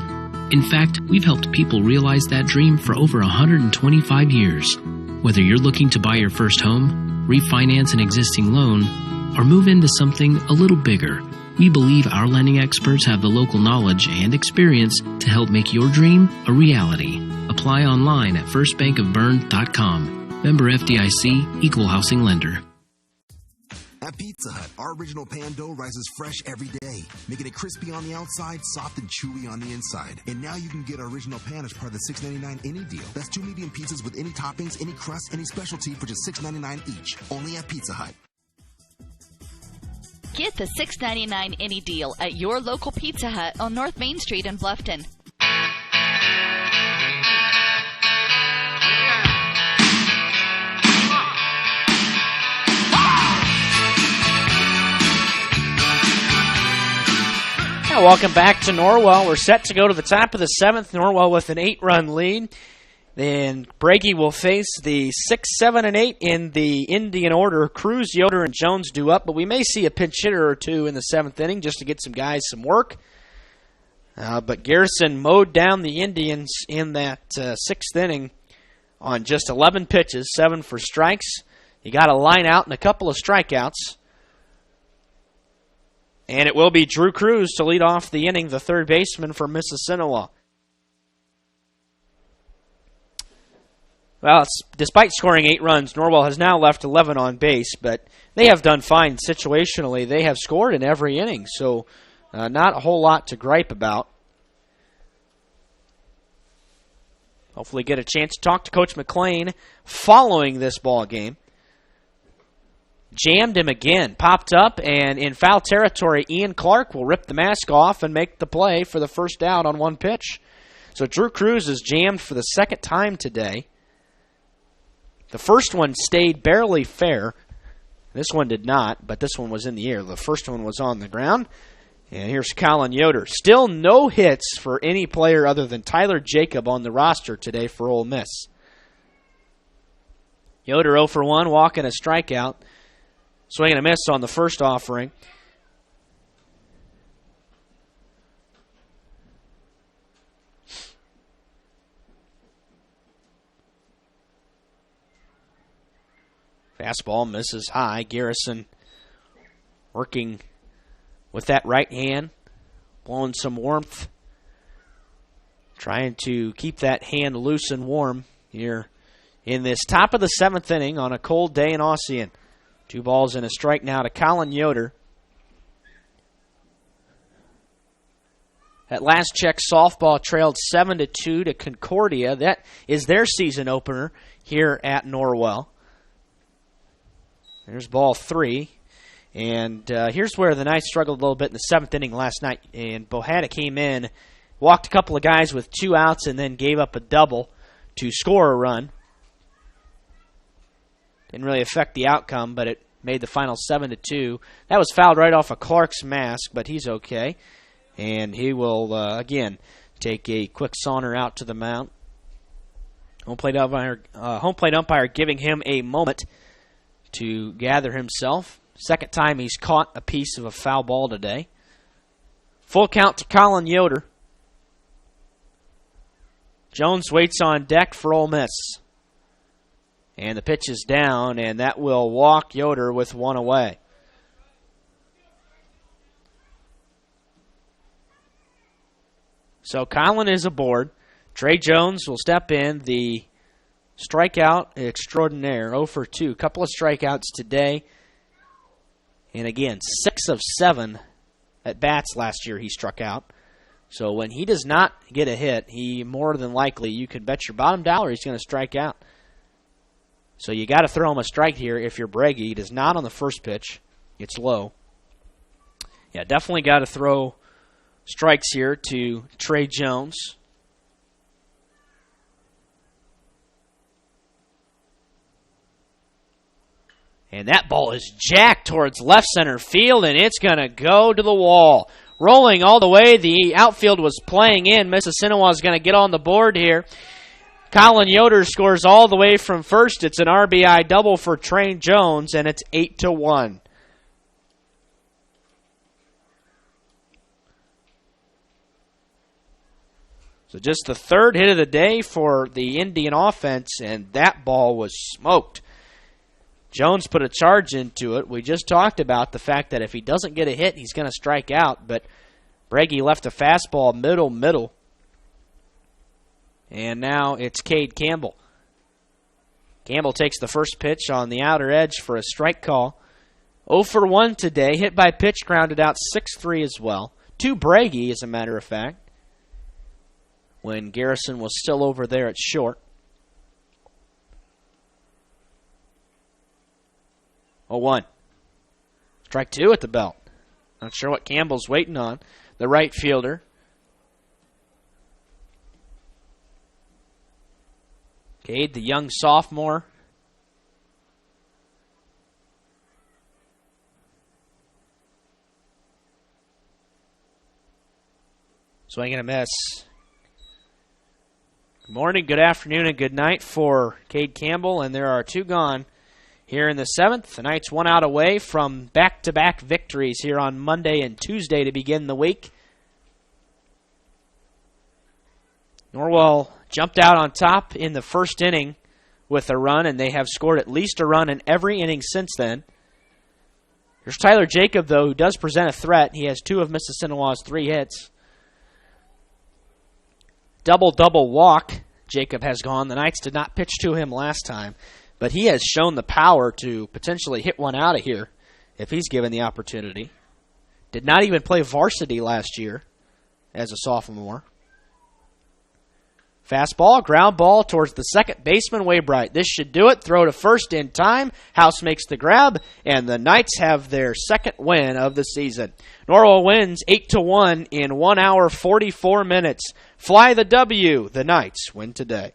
In fact, we've helped people realize that dream for over 125 years. Whether you're looking to buy your first home, refinance an existing loan, or move into something a little bigger, We believe our lending experts have the local knowledge and experience to help make your dream a reality. Apply online at firstbankofbern.com. Member FDIC, Equal Housing Lender. At Pizza Hut, our original pan dough rises fresh every day, making it crispy on the outside, soft and chewy on the inside. And now you can get our original pan as part of the $6.99 any deal. That's 2 medium pizzas with any toppings, any crust, any specialty for just $6.99 each. Only at Pizza Hut. Get the $6.99 any deal at your local Pizza Hut on North Main Street in Bluffton. Welcome back to Norwell. We're set to go to the top of the 7th. Norwell with an 8-run lead. Then Brady will face the 6, 7, and 8 in the Indian order. Cruz, Yoder, and Jones due up, but we may see a pinch hitter or two in the 7th inning just to get some guys some work. But Garrison mowed down the Indians in that 6th inning on just 11 pitches, 7 for strikes. He got a line out and a couple of strikeouts. And it will be Drew Cruz to lead off the inning, the third baseman for MIssissinewa. Well, despite scoring 8 runs, Norwell has now left 11 on base, but they have done fine situationally. They have scored in every inning, so not a whole lot to gripe about. Hopefully get a chance to talk to Coach McClain following this ball game. Jammed him again, popped up, and in foul territory, Ian Clark will rip the mask off and make the play for the first out on one pitch. So Drew Cruz is jammed for the second time today. The first one stayed barely fair. This one did not, but this one was in the air. The first one was on the ground. And here's Colin Yoder. Still no hits for any player other than Tyler Jacob on the roster today for Ole Miss. Yoder 0 for 1, walking a strikeout. Swing and a miss on the first offering. Fastball misses high. Garrison working with that right hand, blowing some warmth, trying to keep that hand loose and warm here in this top of the 7th inning on a cold day in Ossian. 2 balls and a strike now to Colin Yoder. At last check, softball trailed 7-2 to Concordia. That is their season opener here at Norwell. There's ball 3. And here's where the Knights struggled a little bit in the 7th inning last night. And Bohanna came in, walked a couple of guys with 2 outs, and then gave up a double to score a run. Didn't really affect the outcome, but it made the final 7-2. That was fouled right off of Clark's mask, but he's okay. And he will, again, take a quick saunter out to the mound. Home plate umpire giving him a moment to gather himself. Second time he's caught a piece of a foul ball today. Full count to Colin Yoder. Jones waits on deck for Ole Miss. And the pitch is down, and that will walk Yoder with 1 away. So Colin is aboard. Trey Jones will step in, the strikeout extraordinaire, 0 for 2. Couple of strikeouts today. And again, 6 of 7 at bats last year he struck out. So when he does not get a hit, he more than likely, you can bet your bottom dollar he's going to strike out. So you got to throw him a strike here if you're Breggy. It is not on the first pitch. It's low. Yeah, definitely got to throw strikes here to Trey Jones. And that ball is jacked towards left center field, and it's going to go to the wall. Rolling all the way, the outfield was playing in. MIssissinewa is going to get on the board here. Colin Yoder scores all the way from first. It's an RBI double for Trey Jones, and it's 8-1. So just the third hit of the day for the Indian offense, and that ball was smoked. Jones put a charge into it. We just talked about the fact that if he doesn't get a hit, he's going to strike out. But Breggy left a fastball middle. And now it's Cade Campbell. Campbell takes the first pitch on the outer edge for a strike call. 0 for 1 today. Hit by pitch, grounded out 6-3 as well. To Breggy, as a matter of fact, when Garrison was still over there at short. 0-1. Strike 2 at the belt. Not sure what Campbell's waiting on. The right fielder. Cade, the young sophomore. Swing and a miss. Good morning, good afternoon, and good night for Cade Campbell, and there are 2 gone here in the 7th. The Knights 1 out away from back-to-back victories here on Monday and Tuesday to begin the week. Norwell jumped out on top in the first inning with a run, and they have scored at least a run in every inning since then. There's Tyler Jacob, though, who does present a threat. He has 2 of MIssissinewa's 3 hits. Double walk, Jacob has gone. The Knights did not pitch to him last time, but he has shown the power to potentially hit one out of here if he's given the opportunity. Did not even play varsity last year as a sophomore. Fastball, ground ball towards the second baseman, Waybright. This should do it. Throw to first in time. House makes the grab, and the Knights have their second win of the season. Norwell wins 8-1 in 1 hour, 44 minutes. Fly the W. The Knights win today.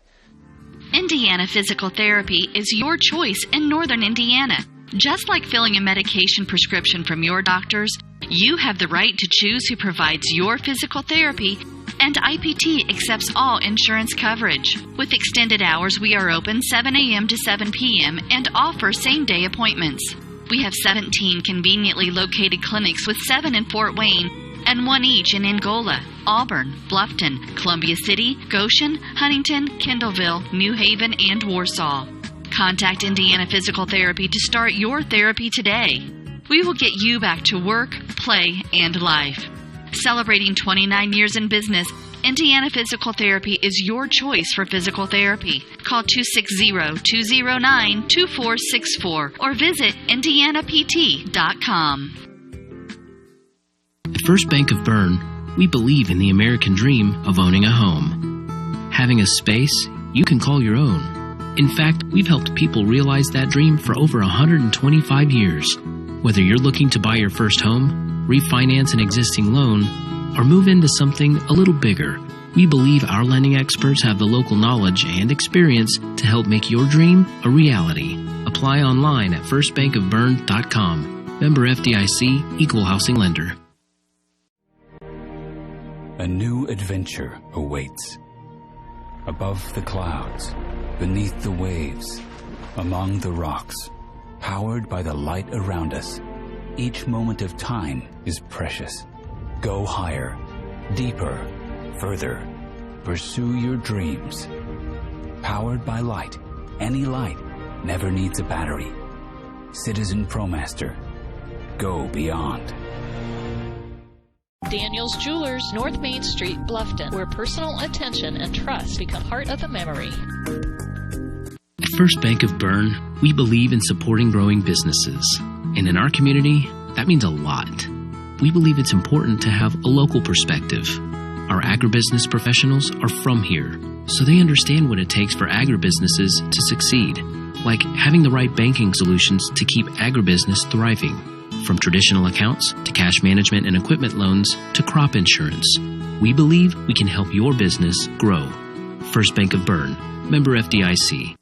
Indiana Physical Therapy is your choice in Northern Indiana. Just like filling a medication prescription from your doctors, you have the right to choose who provides your physical therapy, and IPT accepts all insurance coverage. With extended hours, we are open 7 a.m. to 7 p.m. and offer same-day appointments. We have 17 conveniently located clinics with 7 in Fort Wayne and 1 each in Angola, Auburn, Bluffton, Columbia City, Goshen, Huntington, Kendallville, New Haven, and Warsaw. Contact Indiana Physical Therapy to start your therapy today. We will get you back to work, play, and life. Celebrating 29 years in business, Indiana Physical Therapy is your choice for physical therapy. Call 260-209-2464 or visit indianapt.com. At First Bank of Bern, we believe in the American dream of owning a home. Having a space you can call your own. In fact, we've helped people realize that dream for over 125 years. Whether you're looking to buy your first home, refinance an existing loan, or move into something a little bigger, we believe our lending experts have the local knowledge and experience to help make your dream a reality. Apply online at firstbankofbern.com. Member FDIC, Equal Housing Lender. A new adventure awaits. Above the clouds, beneath the waves, among the rocks, powered by the light around us. Each moment of time is precious. Go higher, deeper, further. Pursue your dreams. Powered by light. Any light never needs a battery. Citizen ProMaster. Go beyond. Daniel's Jewelers, North Main Street, Bluffton, where personal attention and trust become part of the memory. At First Bank of Bern, we believe in supporting growing businesses. And in our community, that means a lot. We believe it's important to have a local perspective. Our agribusiness professionals are from here, so they understand what it takes for agribusinesses to succeed, like having the right banking solutions to keep agribusiness thriving. From traditional accounts to cash management and equipment loans to crop insurance, we believe we can help your business grow. First Bank of Bern, member FDIC.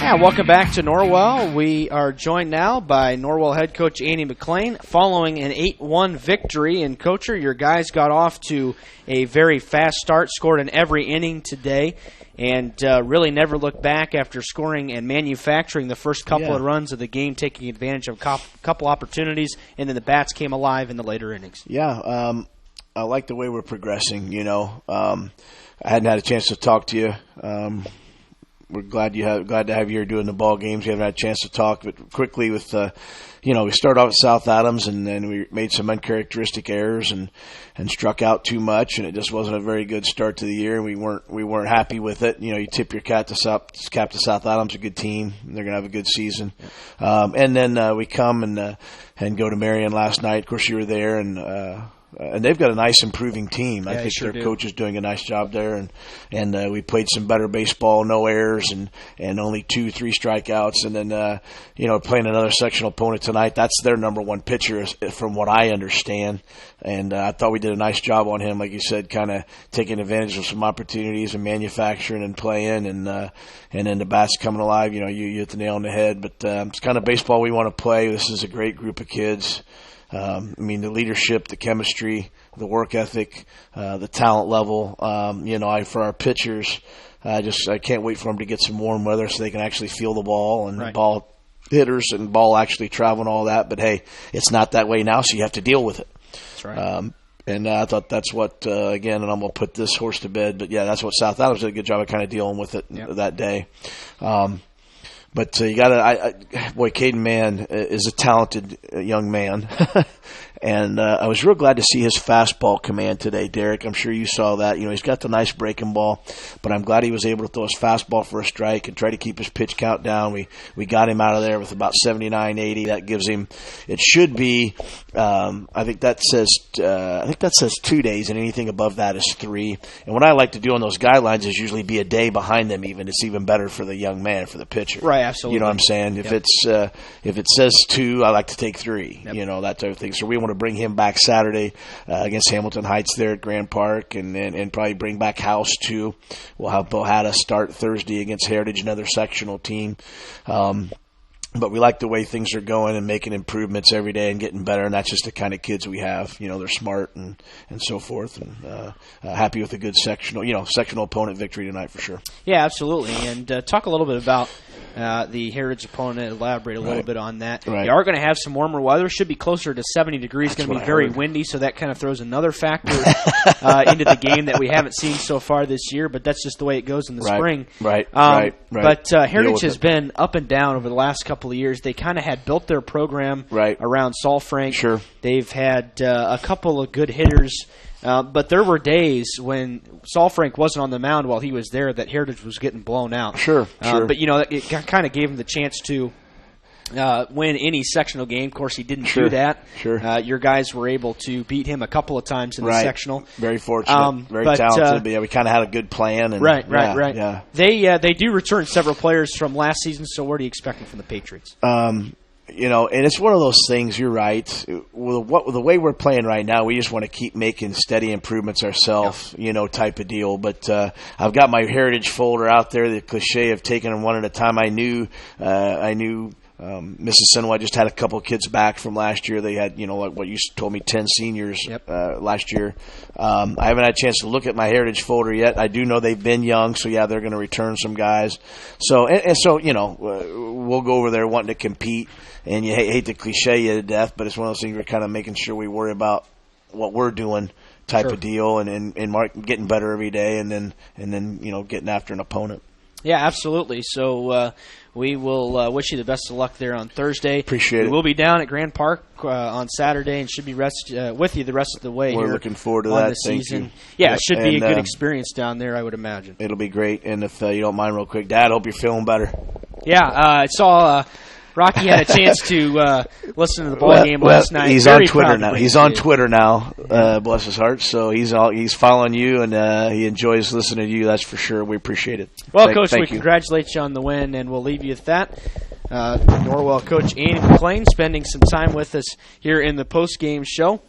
Yeah, welcome back to Norwell. We are joined now by Norwell head coach Andy McLean following an 8-1 victory. And, Coacher, your guys got off to a very fast start, scored in every inning today, and really never looked back after scoring and manufacturing the first couple of runs of the game, taking advantage of a couple opportunities, and then the bats came alive in the later innings. Yeah, I like the way we're progressing, I hadn't had a chance to talk to you. We're glad to have you here doing the ball games. We haven't had a chance to talk, but quickly with, we started off at South Adams, and then we made some uncharacteristic errors and struck out too much, and it just wasn't a very good start to the year. We weren't happy with it. You tip your cap to South Adams, a good team. They're going to have a good season. And then we come and go to Marion last night. Of course, you were there, and they've got a nice improving team. I think their coach is doing a nice job there, and we played some better baseball, no errors, and only 2-3 strikeouts, and then playing another sectional opponent tonight. That's their number one pitcher, from what I understand, and I thought we did a nice job on him, like you said, kind of taking advantage of some opportunities and manufacturing and playing, and then the bats coming alive. You hit the nail on the head, but it's kind of baseball we want to play. This is a great group of kids. The leadership, the chemistry, the work ethic, the talent level, for our pitchers, I can't wait for them to get some warm weather so they can actually feel the ball and the ball hitters and ball actually travel and all that. But, hey, it's not that way now, so you have to deal with it. That's right. And I thought that's what, again, and I'm going to put this horse to bed, but, yeah, that's what South Adams did a good job of kind of dealing with it that day. But you got to, boy, Caden Mann is a talented young man. And I was real glad to see his fastball command today, Derek. I'm sure you saw that. He's got the nice breaking ball, but I'm glad he was able to throw his fastball for a strike and try to keep his pitch count down. We got him out of there with about 79, 80. That gives him, it should be, I think that says 2 days, and anything above that is 3. And what I like to do on those guidelines is usually be a day behind them even. It's even better for the young man, for the pitcher. Right, absolutely. You know what I'm saying? If it says 2, I like to take 3. That type of thing. So we want to bring him back Saturday against Hamilton Heights there at Grand Park, and probably bring back House too. We'll have Bohada start Thursday against Heritage, another sectional team. But we like the way things are going and making improvements every day and getting better, and that's just the kind of kids we have. They're smart and so forth, and happy with a good sectional opponent victory tonight for sure. Yeah, absolutely. And talk a little bit about the Heritage opponent, elaborate a little bit on that. Right. You are going to have some warmer weather. Should be closer to 70 degrees. It's going to be very windy, so that kind of throws another factor into the game that we haven't seen so far this year, but that's just the way it goes in the spring. Right. But Heritage has been up and down over the last couple of years. They kind of had built their program around Saul Frank. Sure. They've had a couple of good hitters. But there were days when Saul Frank wasn't on the mound while he was there that Heritage was getting blown out. Sure. But, it kind of gave him the chance to win any sectional game. Of course, he didn't do that. Sure. Your guys were able to beat him a couple of times in the sectional. Very fortunate. Very talented. But we kind of had a good plan. And, right. Yeah. They do return several players from last season, so what are you expecting from the Patriots? And it's one of those things, you're right. With the way we're playing right now, we just want to keep making steady improvements ourselves, type of deal. But I've got my Heritage folder out there, the cliche of taking them one at a time. I knew MIssissinewa just had a couple of kids back from last year. They had, like what you told me, 10 seniors last year. I haven't had a chance to look at my Heritage folder yet. I do know they've been young, so yeah, they're going to return some guys. So we'll go over there wanting to compete. And you hate to cliche you to death, but it's one of those things we're kind of making sure we worry about what we're doing type of deal, and getting better every day, and then getting after an opponent. Yeah, absolutely. So we will wish you the best of luck there on Thursday. Appreciate it. We'll be down at Grand Park on Saturday and should be with you the rest of the way. We're here looking forward to on that. The season. Thank you. Yeah, it should be a good experience down there, I would imagine. It'll be great. And if you don't mind real quick, Dad, hope you're feeling better. Yeah, I saw Rocky had a chance to listen to the ball game last night. He's on Twitter now. He's on Twitter now. Bless his heart. So he's following you, and he enjoys listening to you. That's for sure. We appreciate it. Well, Coach, we congratulate you on the win, and we'll leave you with that. Norwell coach Andy McLean spending some time with us here in the post-game show.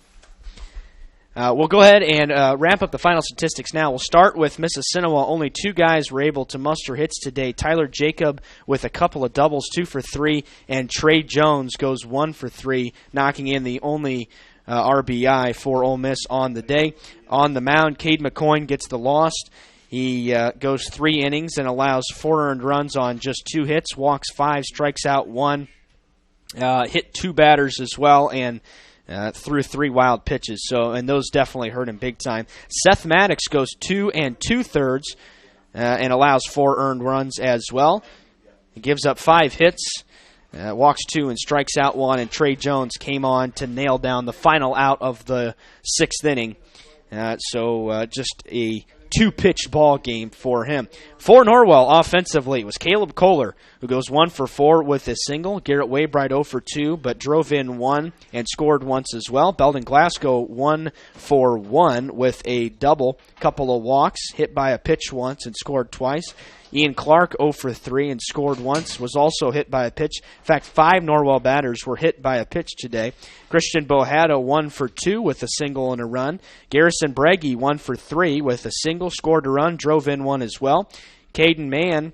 We'll go ahead and wrap up the final statistics now. We'll start with MIssissinewa. Only 2 guys were able to muster hits today. Tyler Jacob with a couple of doubles, 2 for 3, and Trey Jones goes 1 for 3, knocking in the only RBI for Ole Miss on the day. On the mound, Cade McCoy gets the loss. He goes 3 innings and allows 4 earned runs on just 2 hits, walks 5, strikes out 1, hit 2 batters as well, and threw 3 wild pitches. And those definitely hurt him big time. Seth Maddox goes 2 2/3 and allows 4 earned runs as well. He gives up 5 hits, walks 2 and strikes out 1. And Trey Jones came on to nail down the final out of the 6th inning. Just a 2-pitch ball game for him. For Norwell offensively, it was Caleb Kohler, who goes 1 for 4 with a single. Garrett Waybright 0 for 2, but drove in 1 and scored once as well. Belden Glasgow 1 for 1 with a double, couple of walks, hit by a pitch once and scored twice. Ian Clark 0 for 3 and scored once, was also hit by a pitch. In fact, 5 Norwell batters were hit by a pitch today. Christian Bohada 1 for 2 with a single and a run. Garrison Breggy 1 for 3 with a single, scored a run, drove in 1 as well. Caden Mann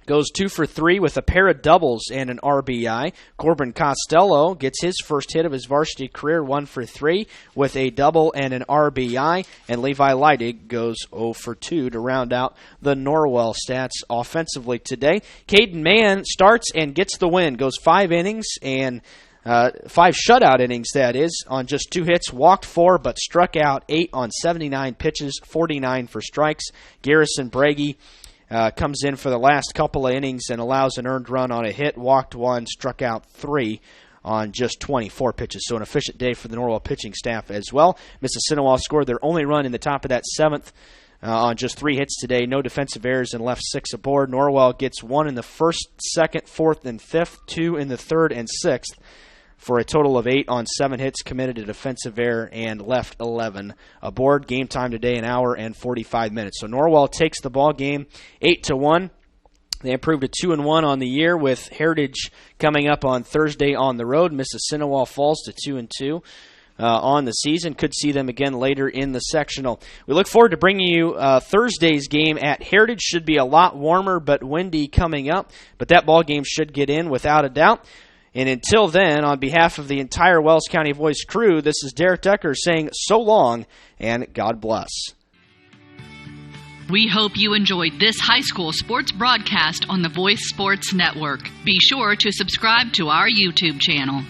goes 2 for 3 with a pair of doubles and an RBI. Corbin Costello gets his first hit of his varsity career, 1 for 3 with a double and an RBI. And Levi Leidig goes 0 for 2 to round out the Norwell stats offensively today. Caden Mann starts and gets the win, goes 5 innings and 5 shutout innings, that is, on just 2 hits, walked 4 but struck out 8 on 79 pitches, 49 for strikes. Garrison Breggy comes in for the last couple of innings and allows an earned run on a hit, walked 1, struck out 3 on just 24 pitches. So an efficient day for the Norwell pitching staff as well. MIssissinewa scored their only run in the top of that 7th on just 3 hits today. No defensive errors and left 6 aboard. Norwell gets 1 in the 1st, 2nd, 4th, and 5th, 2 in the 3rd and 6th. For a total of 8 on 7 hits, committed a defensive error, and left 11 aboard. Game time today, 1 hour and 45 minutes. So Norwell takes the ball game 8-1. They improved to 2-1 on the year, with Heritage coming up on Thursday on the road. MIssissinewa falls to 2-2 on the season. Could see them again later in the sectional. We look forward to bringing you Thursday's game at Heritage. Should be a lot warmer but windy coming up, but that ball game should get in without a doubt. And until then, on behalf of the entire Wells County Voice crew, this is Derek Decker saying so long and God bless. We hope you enjoyed this high school sports broadcast on the Voice Sports Network. Be sure to subscribe to our YouTube channel.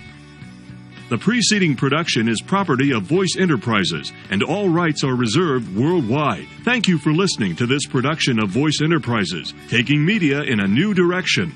The preceding production is property of Voice Enterprises, and all rights are reserved worldwide. Thank you for listening to this production of Voice Enterprises, taking media in a new direction.